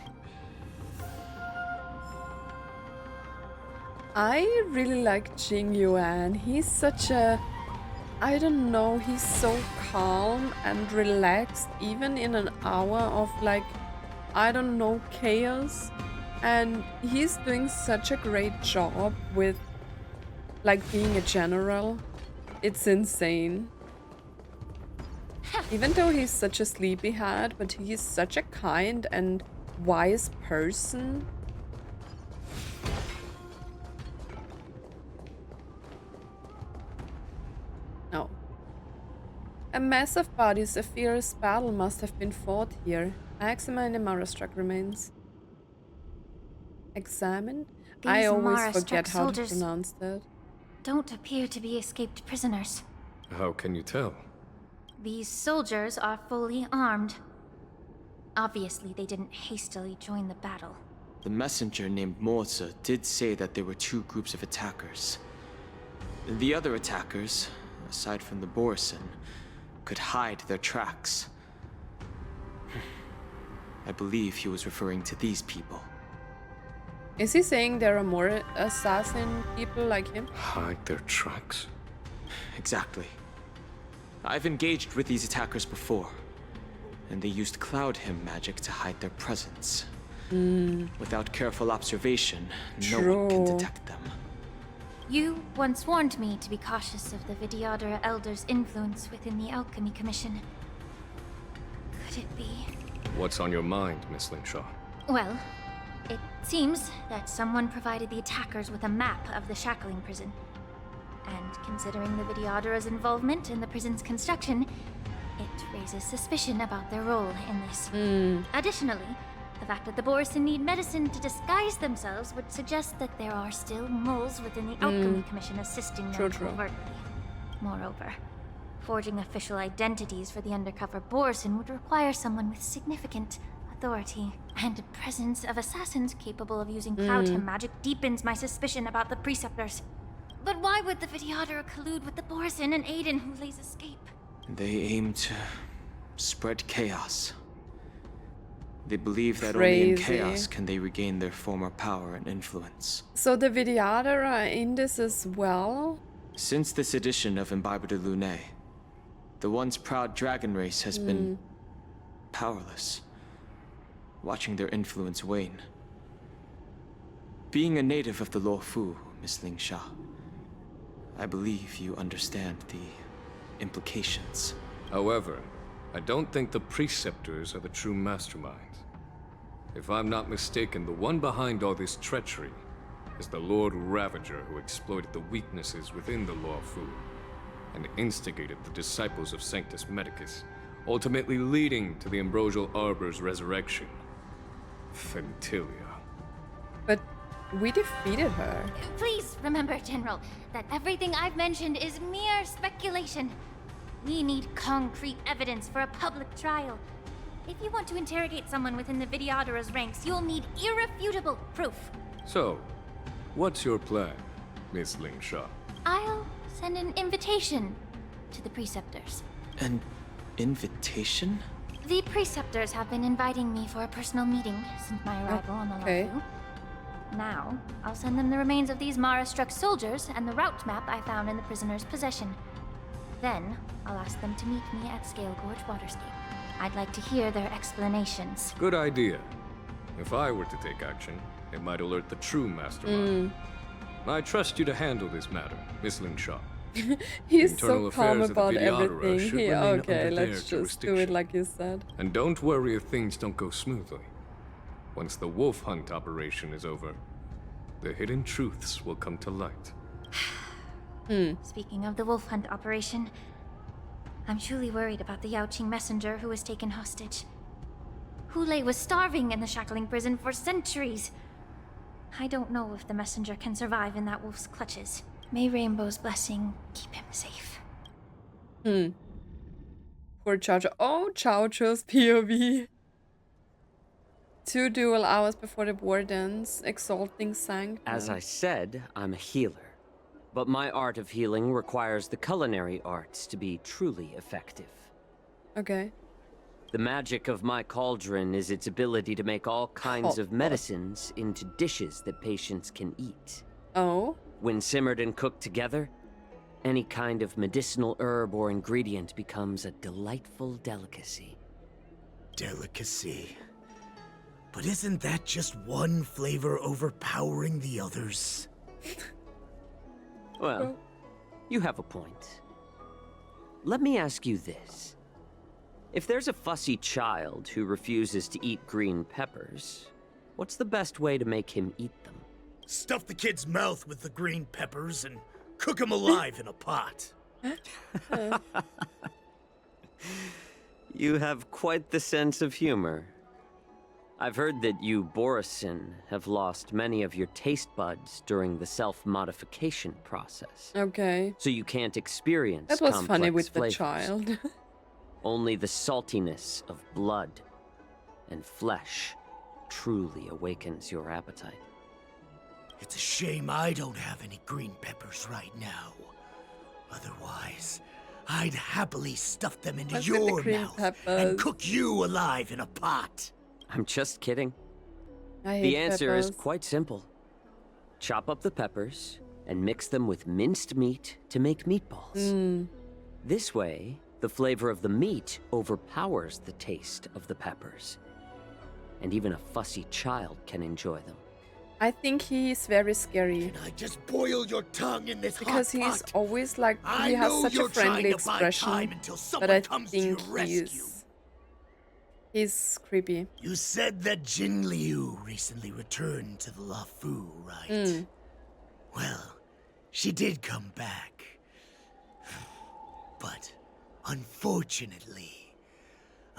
I really like Jing Yuan. He's such a... I don't know, he's so calm and relaxed, even in an hour of like, I don't know, chaos. And he's doing such a great job with like being a general. It's insane. Even though he's such a sleepyhead, but he's such a kind and wise person. No. A mass of bodies, a fierce battle must have been fought here. Examine the Mara-struck remains. Examine? I always forget how to pronounce that. Don't appear to be escaped prisoners. How can you tell? These soldiers are fully armed. Obviously, they didn't hastily join the battle. The messenger named Moza did say that there were 2 groups of attackers. The other attackers, aside from the Borisin, could hide their tracks. I believe he was referring to these people. Is he saying there are more assassin people like him? Hide their tracks? Exactly. I've engaged with these attackers before, and they used Cloud Hymn magic to hide their presence. Without careful observation, no one can detect them. You once warned me to be cautious of the Vidyadhara Elder's influence within the Alchemy Commission. Could it be? What's on your mind, Miss Lingsha? Well, it seems that someone provided the attackers with a map of the Shakling Prison. And considering the Vidyadhara's involvement in the prison's construction, it raises suspicion about their role in this. Additionally, the fact that the Borisin need medicine to disguise themselves would suggest that there are still moles within the Alchemy Commission assisting them covertly. Moreover, forging official identities for the undercover Borisin would require someone with significant authority, and the presence of assassins capable of using Cloud Hymn magic deepens my suspicion about the Preceptors. But why would the Vidyadhara collude with the Borisin and aid in Hoolays' escape? They aim to spread chaos. They believe that only in chaos can they regain their former power and influence. So the Vidyadhara are in this as well? Since this edition of Imbibe de Lune, the once proud dragon race has been powerless, watching their influence wane. Being a native of the Luofu, Miss Lingsha, I believe you understand the implications. However, I don't think the Preceptors are the true masterminds. If I'm not mistaken, the one behind all this treachery is the Lord Ravager who exploited the weaknesses within the Luofu and instigated the disciples of Sanctus Medicus, ultimately leading to the Ambrosial Arbor's resurrection. Fentilia. But we defeated her. Please remember, General, that everything I've mentioned is mere speculation. We need concrete evidence for a public trial. If you want to interrogate someone within the Videodera's ranks, you'll need irrefutable proof. So, what's your plan, Miss Lingsha? I'll send an invitation to the Preceptors. An invitation? The Preceptors have been inviting me for a personal meeting since my arrival on the Luofu. Now, I'll send them the remains of these Mara-struck soldiers and the route map I found in the prisoner's possession. Then, I'll ask them to meet me at Scale Gorge Waterscape. I'd like to hear their explanations. Good idea. If I were to take action, it might alert the true mastermind. I trust you to handle this matter, Miss Lingsha. He's so calm about everything. Okay, let's just do it like you said. And don't worry if things don't go smoothly. Once the wolf hunt operation is over, the hidden truths will come to light. Speaking of the wolf hunt operation, I'm truly worried about the Yanqing messenger who was taken hostage. Hoolay was starving in the Shakling Prison for centuries. I don't know if the messenger can survive in that wolf's clutches. May Rainbow's blessing keep him safe. Poor Jiaoqiu. Oh, Jiaoqiu's POV. 2 dual hours before the wardens, exalting Sanctum. As I said, I'm a healer. But my art of healing requires the culinary arts to be truly effective. Okay. The magic of my cauldron is its ability to make all kinds of medicines into dishes that patients can eat. Oh? When simmered and cooked together, any kind of medicinal herb or ingredient becomes a delightful delicacy. Delicacy? But isn't that just one flavor overpowering the others? Well, you have a point. Let me ask you this. If there's a fussy child who refuses to eat green peppers, what's the best way to make him eat them? Stuff the kid's mouth with the green peppers and cook him alive in a pot. You have quite the sense of humor. I've heard that you, Borisin, have lost many of your taste buds during the self-modification process. Okay. So you can't experience that was complex funny with flavors. the child. Only the saltiness of blood and flesh truly awakens your appetite. It's a shame I don't have any green peppers right now. Otherwise, I'd happily stuff them into your mouth and cook you alive in a pot. I'm just kidding. I hate the answer peppers. is quite simple. Chop up the peppers and mix them with minced meat to make meatballs. This way, the flavor of the meat overpowers the taste of the peppers. And even a fussy child can enjoy them. I think he's very scary. Can I just boil your tongue in this because hot he's pot? always like, he has such a friendly expression, but I think he's creepy. You said that Jing Liu recently returned to the Luofu, right? Well, she did come back. But unfortunately,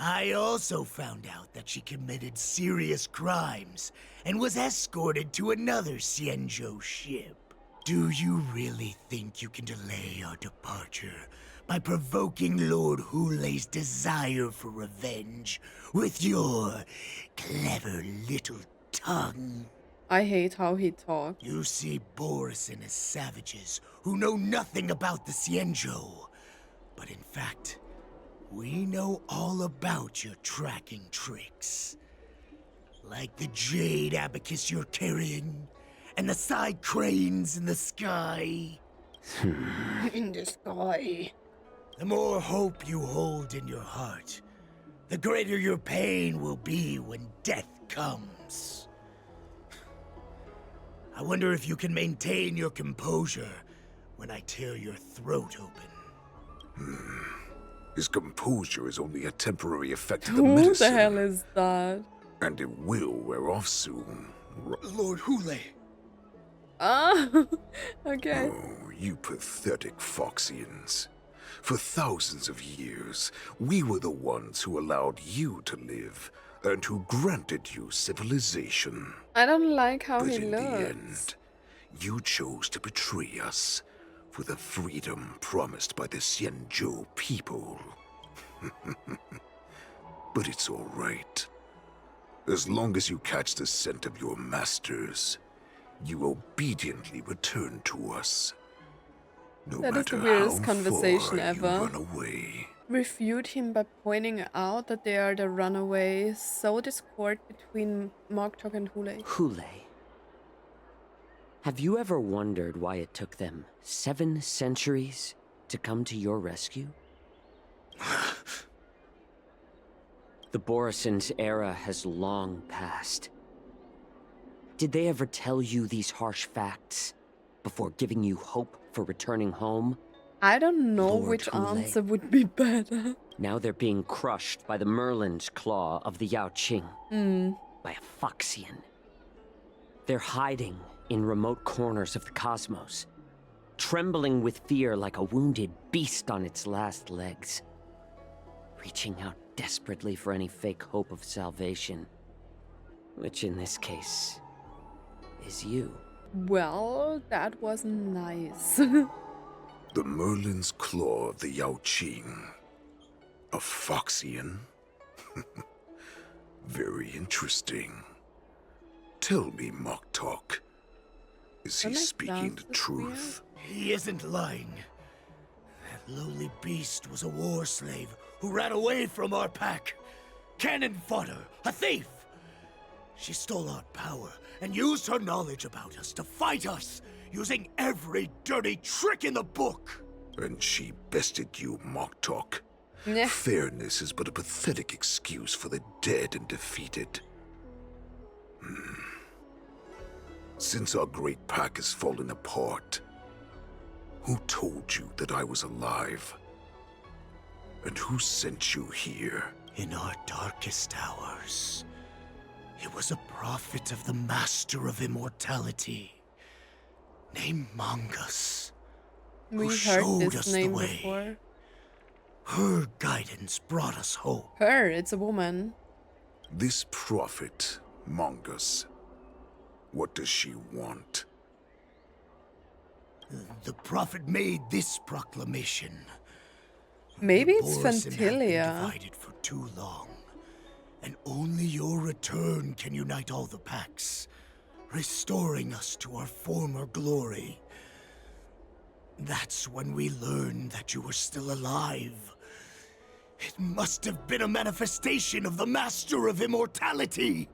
I also found out that she committed serious crimes and was escorted to another Xianzhou ship. Do you really think you can delay our departure by provoking Lord Hoolay's desire for revenge with your clever little tongue? I hate how he talks. You see Borisin as savages who know nothing about the Xianzhou. But in fact, we know all about your tracking tricks. Like the jade abacus you're carrying, and the side cranes in the sky. In the sky. The more hope you hold in your heart, the greater your pain will be when death comes. I wonder if you can maintain your composure when I tear your throat open. His composure is only a temporary effect of the Who medicine. the hell is that? And it will wear off soon. Lord Hoolay. Ah, okay. Oh, you pathetic Foxians. For thousands of years, we were the ones who allowed you to live, and who granted you civilization. I don't like how But he in looks. the end, you chose to betray us for the freedom promised by the Xianzhou people. But it's all right. As long as you catch the scent of your masters, you obediently return to us. No That is the matter weirdest how conversation far ever. you run away. Refute him by pointing out that they are the runaways. Sow discord between Moktok and Hoolay. Hoolay. Have you ever wondered why it took them 7 centuries to come to your rescue? The borisins' era has long passed. Did they ever tell you these harsh facts before giving you hope for returning home? I don't know Lord which Hoolay. answer would be better. Now they're being crushed by the Merlin's claw of the Yaoqing. By a Foxian. They're hiding in remote corners of the cosmos, trembling with fear like a wounded beast on its last legs, reaching out desperately for any fake hope of salvation, which in this case is you. Well, that was nice. The Merlin's claw of the Yaoqing. A Foxian? Very interesting. Tell me, Moktok, is he speaking the truth? He isn't lying. That lowly beast was a war slave who ran away from our pack. Cannon fodder, a thief. She stole our power and used her knowledge about us to fight us, using every dirty trick in the book. And she bested you, Moktok. Fairness is but a pathetic excuse for the dead and defeated. Since our great pack has fallen apart, who told you that I was alive? And who sent you here? In our darkest hours, it was a prophet of the Master of Immortality, named Mongus, who We've heard showed this us name the way. before. Her guidance brought us hope. Her, it's a woman. This prophet, Mongus, what does she want? The prophet made this proclamation. Maybe it's Borisin had been Fantilia. divided for too long, and only your return can unite all the packs, restoring us to our former glory. That's when we learned that you were still alive. It must have been a manifestation of the Master of Immortality.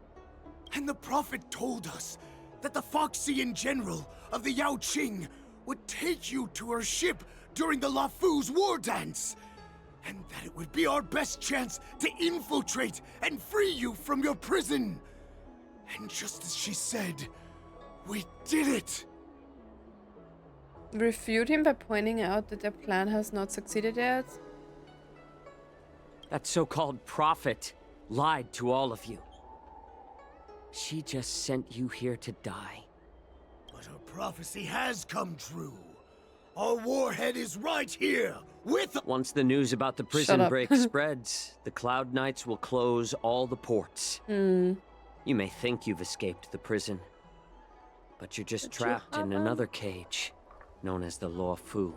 And the prophet told us that the Foxian General of the Yaoqing would take you to her ship during the Luofu's war dance, and that it would be our best chance to infiltrate and free you from your prison. And just as she said, we did it. Refute him by pointing out that their plan has not succeeded yet. That so-called prophet lied to all of you. She just sent you here to die. But her prophecy has come true. Our warhead is right here, with— Once the news about the Shut prison up. break spreads, the Cloud Knights will close all the ports. You may think you've escaped the prison, but you're just trapped in another cage, known as the Luofu.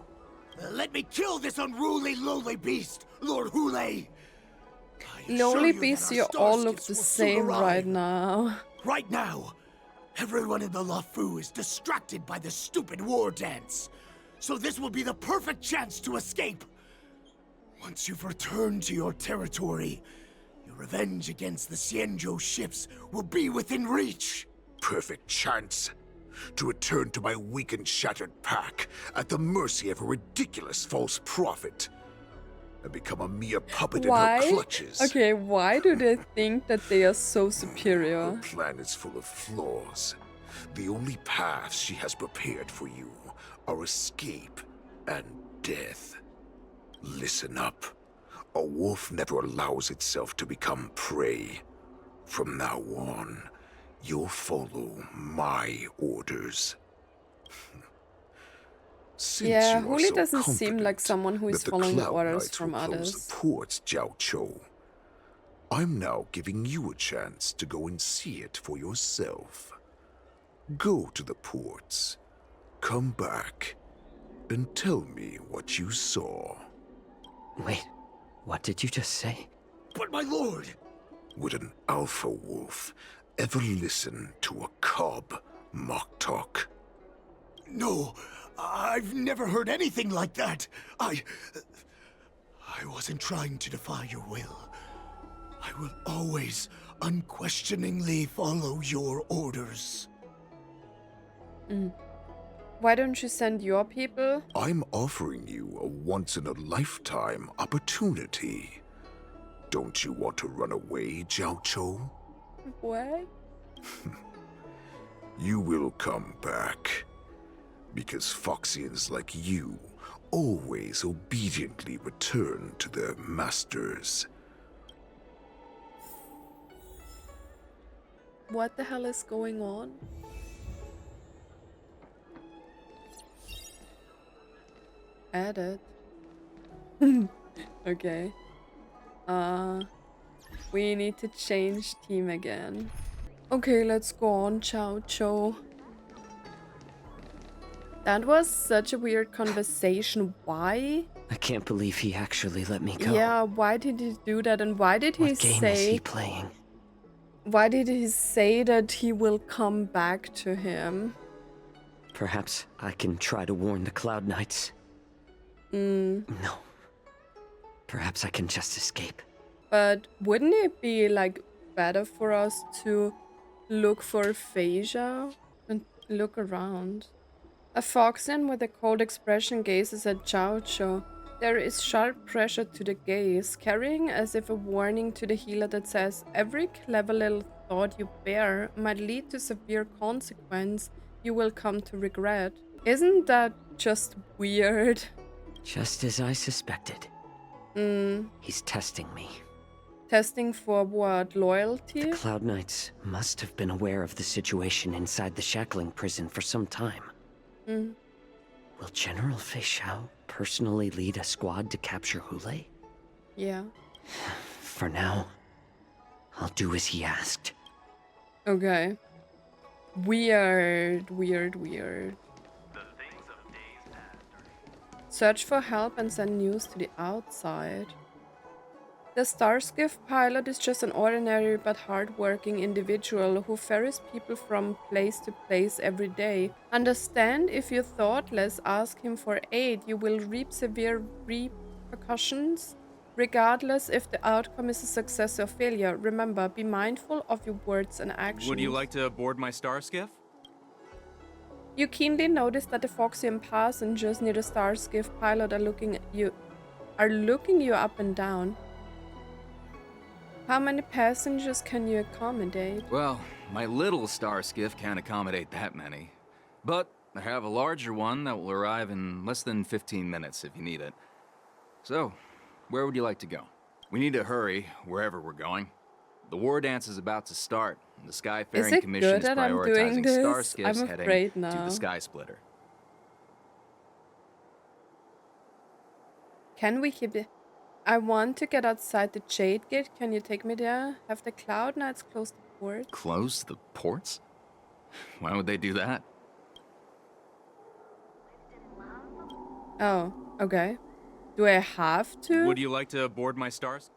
Let me kill this unruly, lowly beast, Lord Hoolay! Lonely beasts, you all look the same right now. Right now, everyone in the Luofu is distracted by the stupid war dance. So this will be the perfect chance to escape. Once you've returned to your territory, your revenge against the Xianzhou ships will be within reach. Perfect chance to return to my weak and shattered pack at the mercy of a ridiculous false prophet and become a mere puppet in her clutches. Okay, why do they think that they are so superior? Her plan is full of flaws. The only paths she has prepared for you are escape and death. Listen up. A wolf never allows itself to become prey. From now on, you'll follow my orders. Since Yeah, you are Hoolay so doesn't seem like confident someone who is that the following Cloud orders Knights from will close others. the ports, Jiaoqiu, I'm now giving you a chance to go and see it for yourself. Go to the ports, come back, and tell me what you saw. Wait, what did you just say? But my lord! Would an alpha wolf ever listen to a cub mock talk? No, I've never heard anything like that. I wasn't trying to defy your will. I will always unquestioningly follow your orders. Why don't you send your people? I'm offering you a once-in-a-lifetime opportunity. Don't you want to run away, Jiaoqiu? What? You will come back. Because Foxians like you always obediently return to their masters. What the hell is going on? Edit. Okay. We need to change team again. Okay, let's go on, Jiaoqiu. That was such a weird conversation. Why? I can't believe he actually let me go. Yeah, why did he do that? And why did he What game say... is he playing? Why did he say that he will come back to him? Perhaps I can try to warn the Cloud Knights. No. Perhaps I can just escape. But wouldn't it be, like, better for us to look for Feixiao and look around? A Foxian with a cold expression gazes at Jiaoqiu. There is sharp pressure to the gaze, carrying as if a warning to the healer that says, every clever little thought you bear might lead to severe consequence you will come to regret. Isn't that just weird? Just as I suspected. He's testing me. Testing for what? Loyalty? The Cloud Knights must have been aware of the situation inside the Shakling Prison for some time. Will General Feixiao personally lead a squad to capture Hoolay? Yeah. For now, I'll do as he asked. Okay. Weird, weird, weird. Search for help and send news to the outside. The Starskiff pilot is just an ordinary but hard-working individual who ferries people from place to place every day. Understand, if you thoughtless ask him for aid, you will reap severe repercussions, regardless if the outcome is a success or failure. Remember, be mindful of your words and actions. Would you like to board my star skiff? You keenly notice that the Foxian passengers near the Starskiff pilot are looking you up and down. How many passengers can you accommodate? Well, my little star skiff can't accommodate that many. But I have a larger one that will arrive in less than 15 minutes if you need it. So, where would you like to go? We need to hurry wherever we're going. The war dance is about to start, and the Skyfaring Commission is prioritizing star skiffs heading to the Sky Splitter. Can we keep it? I want to get outside the Jade Gate. Can you take me there? Have the Cloud Knights close the port? Close the ports? Why would they do that? Oh, okay. Do I have to? Would you like to board my stars?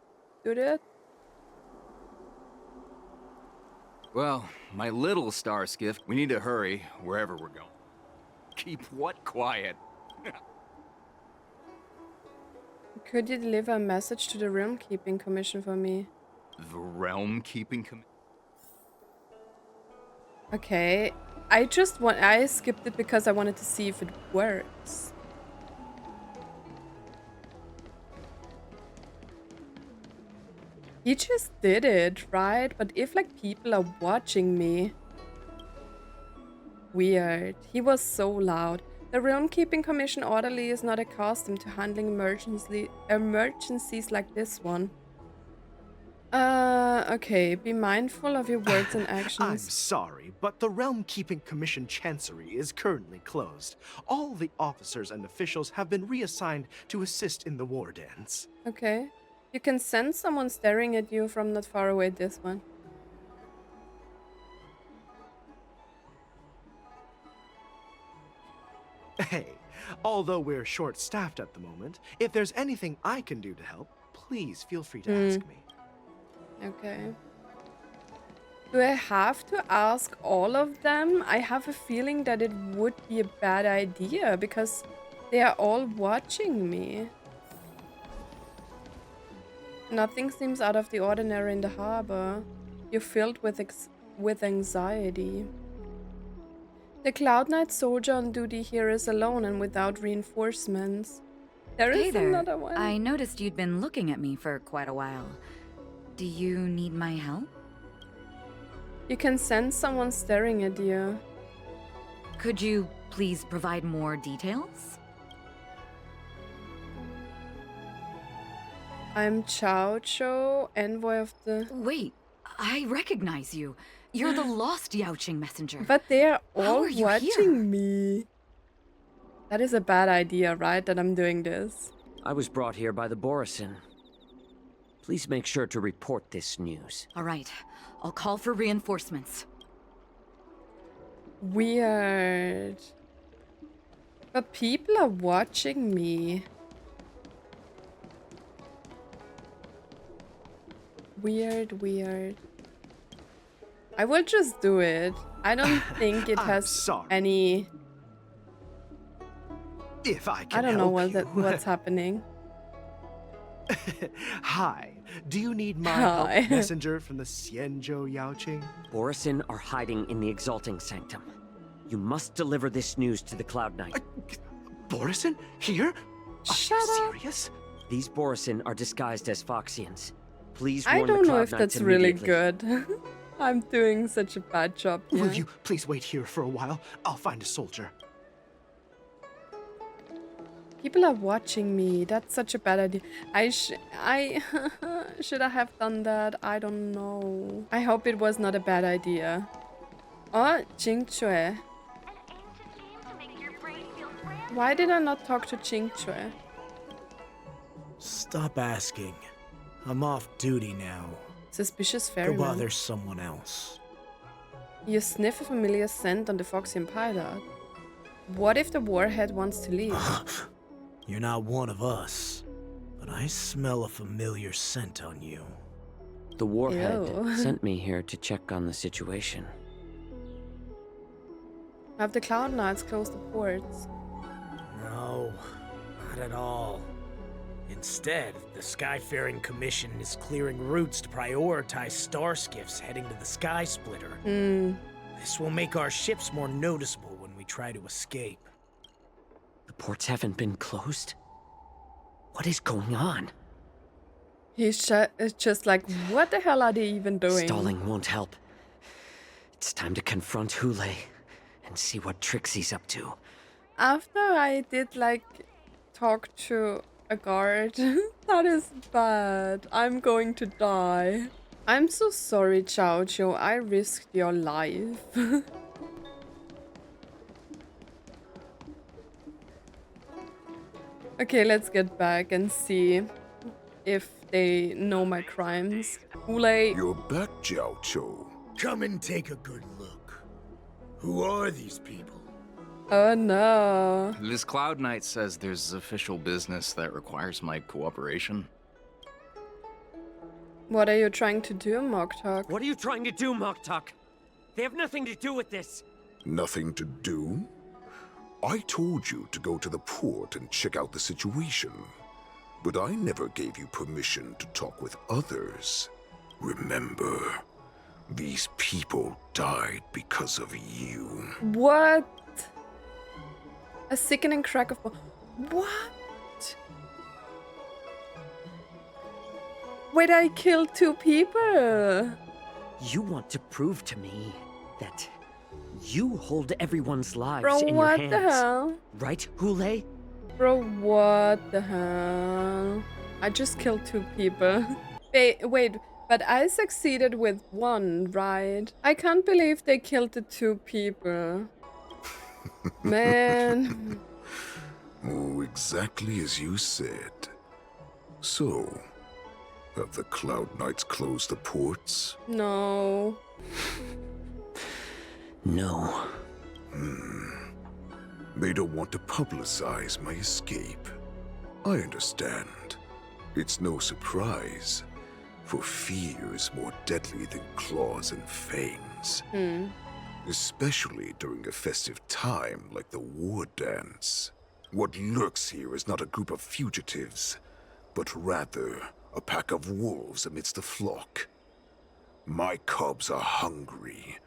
Do that? Well, my little star skiff, we need to hurry wherever we're going. Keep what quiet? Could you deliver a message to the Realm Keeping Commission for me? The Realm Keeping Commission? Okay. I skipped it because I wanted to see if it works. He just did it, right? But if like people are watching me... Weird. He was so loud. The Realm Keeping Commission orderly is not accustomed to handling emergencies like this one. Okay. Be mindful of your words and actions. I'm sorry, but the Realm Keeping Commission Chancery is currently closed. All the officers and officials have been reassigned to assist in the war dance. Okay. You can sense someone staring at you from not far away, this one. Hey, although we're short-staffed at the moment, if there's anything I can do to help, please feel free to ask me. Okay. Do I have to ask all of them? I have a feeling that it would be a bad idea because they are all watching me. Nothing seems out of the ordinary in the harbor. You're filled with anxiety. The Cloud Knight soldier on duty here is alone and without reinforcements. There is another one. I noticed you'd been looking at me for quite a while. Do you need my help? You can sense someone staring at you. Could you please provide more details? I'm Jiaoqiu, envoy of the... Wait, I recognize you. You're the lost Yaoqing messenger. But they're all are you watching me. That is a bad idea, right? That I'm doing this. I was brought here by the borisin. Please make sure to report this news. All right, I'll call for reinforcements. Weird. But people are watching me. Weird, weird. I will just do it. I don't think it has any... If I can I don't know help what's happening. Hi. Do you need my help, messenger from the Xianzhou Yaoqing? Borisin are hiding in the Exalting Sanctum. You must deliver this news to the Cloud Knight. Borisin? Here? Shut up. Serious? These borisin are disguised as Foxians. Please I warn the don't know Cloud if Knights that's really immediately. good. I'm doing such a bad job here. Will you please wait here for a while? I'll find a soldier. People are watching me. That's such a bad idea. Should I have done that? I don't know. I hope it was not a bad idea. Oh, Jing Yuan. Why did I not talk to Jing Yuan? Stop asking. I'm off duty now. Suspicious Go ferryman. bother someone else. You sniff a familiar scent on the Foxian pilot. What if the warhead wants to leave? You're not one of us, but I smell a familiar scent on you. The warhead Ew. sent me here to check on the situation. Have the Cloud Knights closed the ports? No, not at all. Instead, the Skyfaring Commission is clearing routes to prioritize star skiffs heading to the Sky Splitter. This will make our ships more noticeable when we try to escape. The ports haven't been closed? What is going on? He's just like, what the hell are they even doing? Stalling won't help. It's time to confront Hoolay and see what tricks he's up to. After I did like talk to a guard, that is bad. I'm going to die. I'm so sorry, Jiaoqiu. I risked your life. Okay, let's get back and see if they know my crimes. Hoolay. You're back, Jiaoqiu. Come and take a good look. Who are these people? Oh no. This Cloud Knight says there's official business that requires my cooperation. What are you trying to do, Moktok? What are you trying to do, Moktok? They have nothing to do with this. Nothing to do? I told you to go to the port and check out the situation. But I never gave you permission to talk with others. Remember, these people died because of you. What? A sickening crack of... What? Wait, I killed 2 people. You want to prove to me that you hold everyone's lives Bro, in your what hands. the hell? Right, Hoolay? Bro, what the hell? I just killed 2 people. Wait, but I succeeded with 1, right? I can't believe they killed the 2 people. Man. Oh, exactly as you said. So, have the Cloud Knights closed the ports? No. No. They don't want to publicize my escape. I understand. It's no surprise. For fear is more deadly than claws and fangs. Especially during a festive time like the war dance. What lurks here is not a group of fugitives, but rather a pack of wolves amidst a flock. My cubs are hungry,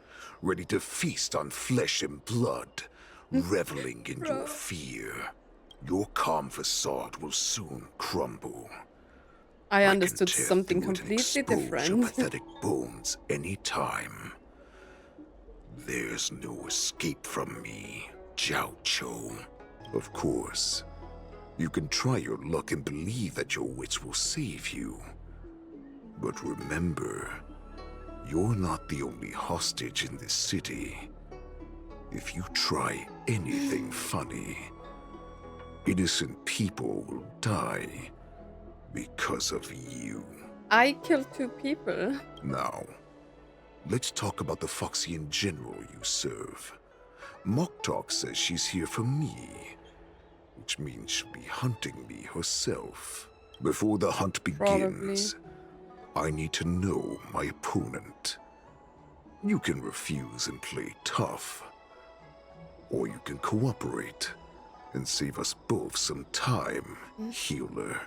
ready to feast on flesh and blood, reveling in your fear. Your calm facade will soon crumble. I understood something completely different. Your pathetic bones anytime. There's no escape from me, Jiaoqiu. Of course, you can try your luck and believe that your wits will save you. But remember, you're not the only hostage in this city. If you try anything funny, innocent people will die because of you. I killed 2 people. Now, let's talk about the Foxian general you serve. Moktok says she's here for me, which means she'll be hunting me herself. Before the hunt begins, I need to know my opponent. You can refuse and play tough, or you can cooperate and save us both some time, healer.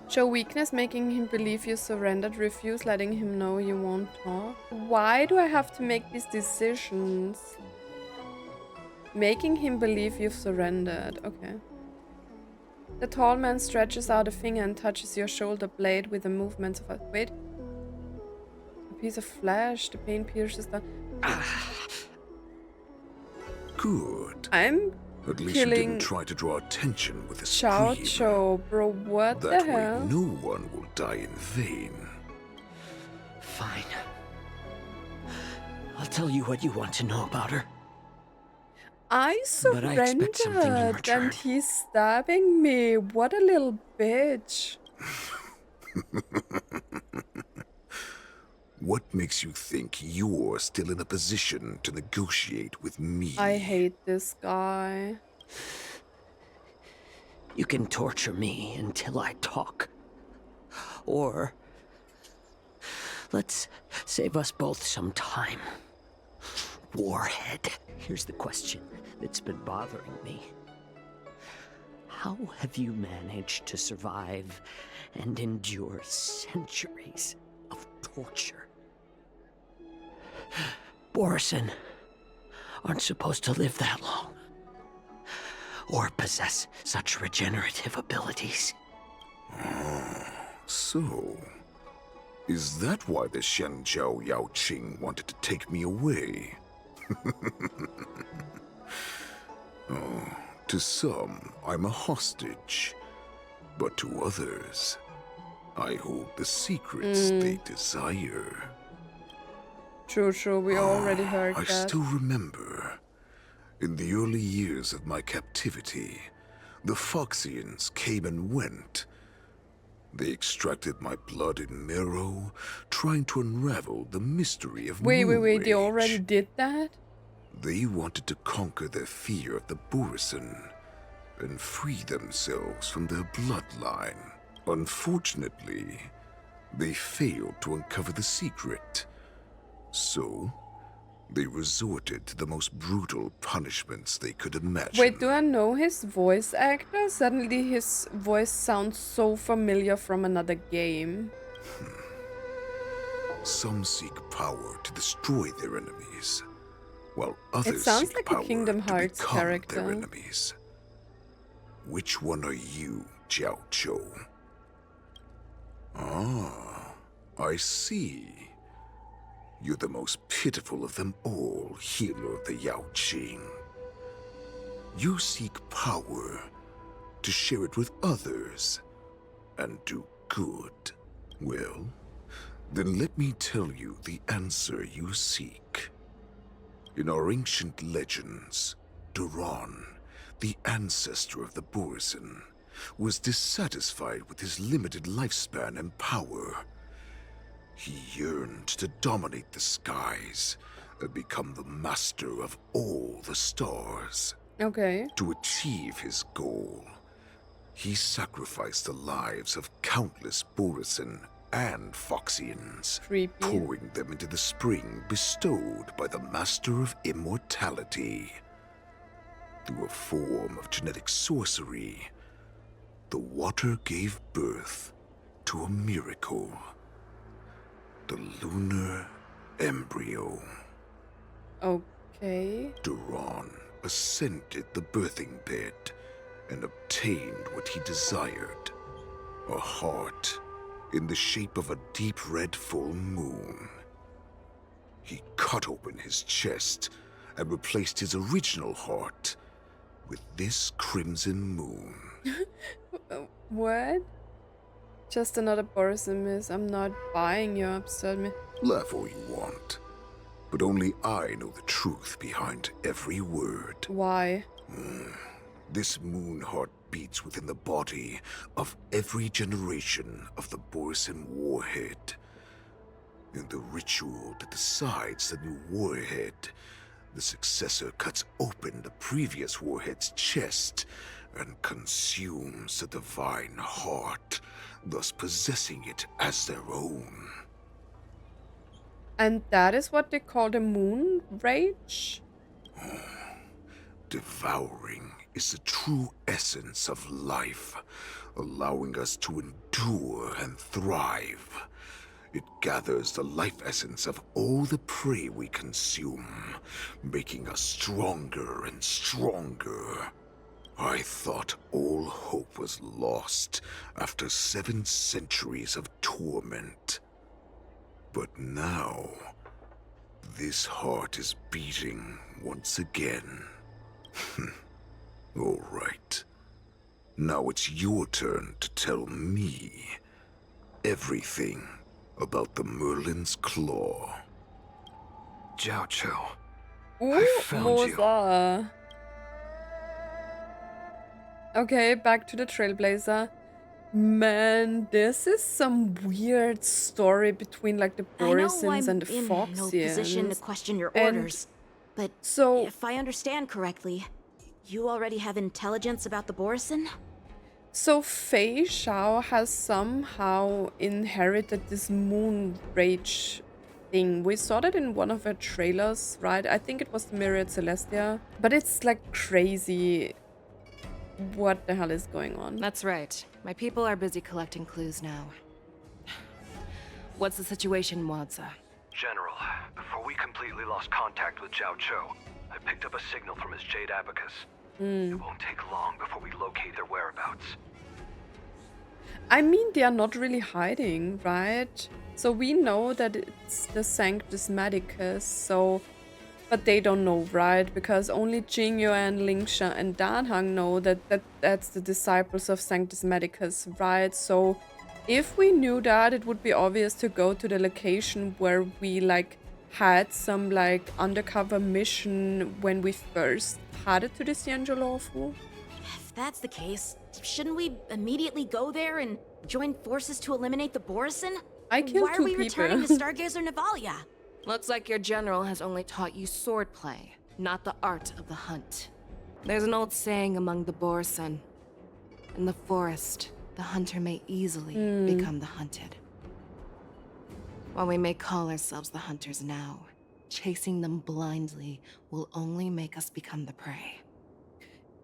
Show weakness, making him believe you surrendered. Refuse, letting him know you won't talk. Why do I have to make these decisions? Making him believe you've surrendered. Okay. The tall man stretches out a finger and touches your shoulder blade with the movements of a... Wait. A piece of flesh. The pain pierces the... Good. I'm At least killing... you didn't try to draw attention with a Jiaoqiu, bro, what the hell? That hell? way no one will die in vain. Fine. I'll tell you what you want to know about her. I But I expect something in surrendered return. and he's stabbing me. What a little bitch. What makes you think you're still in a position to negotiate with me? I hate this guy. You can torture me until I talk. Or let's save us both some time. Warhead, here's the question that's been bothering me. How have you managed to survive and endure centuries of torture? Borison aren't supposed to live that long, or possess such regenerative abilities. So, is that why the Shenzhou Yaoqing wanted to take me away? Oh, to some, I'm a hostage. But to others, I hold the secrets they desire. True, we already heard I that. still remember, in the early years of my captivity, the Foxians came and went. They extracted my blood and marrow, trying to unravel the mystery of Wait, moon they rage. already did that? They wanted to conquer their fear of the Borison and free themselves from their bloodline. Unfortunately, they failed to uncover the secret. So, they resorted to the most brutal punishments they could imagine. Wait, do I know his voice actor? Suddenly his voice sounds so familiar from another game. Some seek power to destroy their enemies, while others It sounds seek like power a Kingdom to Hearts become character. their enemies. Which one are you, Jiaoqiu? Ah, I see. You're the most pitiful of them all, healer of the Yaoqing. You seek power to share it with others and do good. Well, then let me tell you the answer you seek. In our ancient legends, Duran, the ancestor of the Borison, was dissatisfied with his limited lifespan and power. He yearned to dominate the skies and become the master of all the stars. Okay. To achieve his goal, He sacrificed the lives of countless Borisin and Foxians, pouring them into the spring bestowed by the Master of Immortality. Through a form of genetic sorcery, the water gave birth to a miracle. The lunar embryo. Okay. Duran ascended the birthing bed and obtained what he desired. A heart in the shape of a deep red full moon. He cut open his chest and replaced his original heart with this crimson moon. What? Just another Borisin miss. I'm not buying your absurd myth. Laugh all you want, but only I know the truth behind every word. Why? This moon heart beats within the body of every generation of the Borisin warhead. In the ritual that decides the new warhead, the successor cuts open the previous warhead's chest and consumes the divine heart, thus possessing it as their own. And that is what they call the moon rage? Devouring is the true essence of life, allowing us to endure and thrive. It gathers the life essence of all the prey we consume, making us stronger and stronger. I thought all hope was lost after 7 centuries of torment. But now, this heart is beating once again. All right. Now it's your turn to tell me everything about the Merlin's Claw. Jiaoqiu, I found you. Okay, back to the Trailblazer. Man, this is some weird story between like the Borisins and the Foxians. I know I'm in no position to question your orders, but if I understand correctly, you already have intelligence about the Borisin? So Feixiao has somehow inherited this moon rage thing. We saw that in one of her trailers, right? I think it was the Myriad Celestia. But it's like crazy. What the hell is going on? That's right. My people are busy collecting clues now. What's the situation, Wadza? General, before we completely lost contact with Jiaoqiu, I picked up a signal from his Jade Abacus. It won't take long before we locate their whereabouts. I mean, they are not really hiding, right? So we know that it's the Sanctus Medicus, so... But they don't know, right? Because only Jing Yuan, Lingsha, and Dan Heng know that's the disciples of Sanctus Medicus, right? So if we knew that, it would be obvious to go to the location where we, like, had some, like, undercover mission when we first headed to the Xianzhou Luofu. If that's the case, shouldn't we immediately go there and join forces to eliminate the Borisin? I killed 2 people. Why are we returning to Stargazer Navalia? Looks like your general has only taught you swordplay, not the art of the hunt. There's an old saying among the Borisin. In the forest, the hunter may easily become the hunted. While we may call ourselves the hunters now, chasing them blindly will only make us become the prey.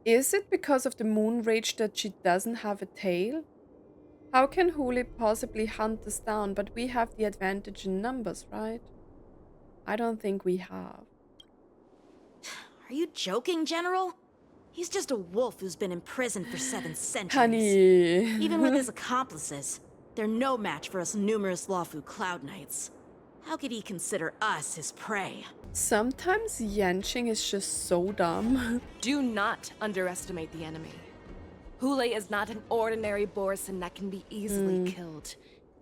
Is it because of the moon rage that she doesn't have a tail? How can Hoolay possibly hunt us down? But we have the advantage in numbers, right? I don't think we have. Are you joking, General? He's just a wolf who's been imprisoned for 7 centuries. Honey. Even with his accomplices, they're no match for us numerous Luofu Cloud Knights. How could he consider us his prey? Sometimes Yanqing is just so dumb. Do not underestimate the enemy. Hoolay is not an ordinary Borisin that can be easily killed.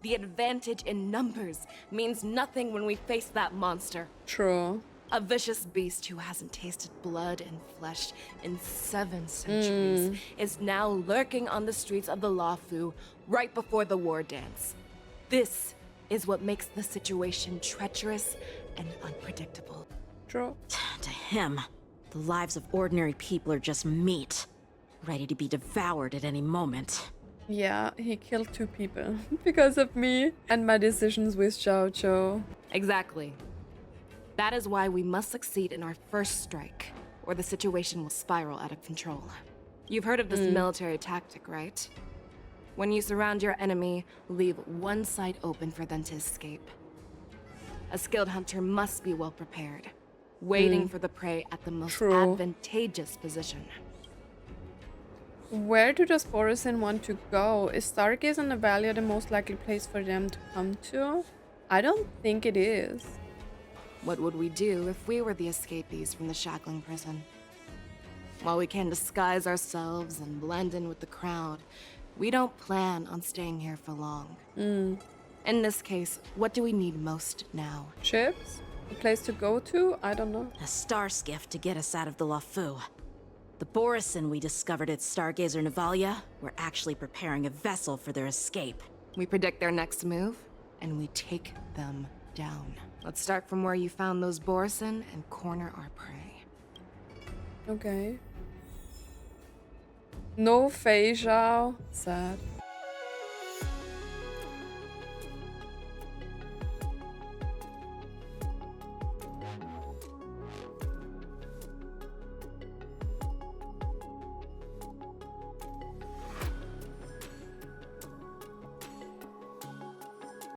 The advantage in numbers means nothing when we face that monster. True. A vicious beast who hasn't tasted blood and flesh in 7 centuries is now lurking on the streets of the Luofu right before the war dance. This is what makes the situation treacherous and unpredictable. True. To him, the lives of ordinary people are just meat. ready to be devoured at any moment. Yeah, he killed 2 people because of me and my decisions with Jiaoqiu. Exactly. That is why we must succeed in our first strike, or the situation will spiral out of control. You've heard of this military tactic, right? When you surround your enemy, leave one side open for them to escape. A skilled hunter must be well prepared, waiting for the prey at the most advantageous position. Where do those borisins want to go? Is Stargaze and Navalia the most likely place for them to come to? I don't think it is. What would we do if we were the escapees from the Shakling Prison? While we can disguise ourselves and blend in with the crowd, we don't plan on staying here for long. In this case, what do we need most now? Ships? A place to go to? I don't know. A star skiff to get us out of the Luofu. The borisin we discovered at Stargazer Navalia were actually preparing a vessel for their escape. We predict their next move, and we take them down. Let's start from where you found those borisin and corner our prey. Okay. No Feixiao. Sad.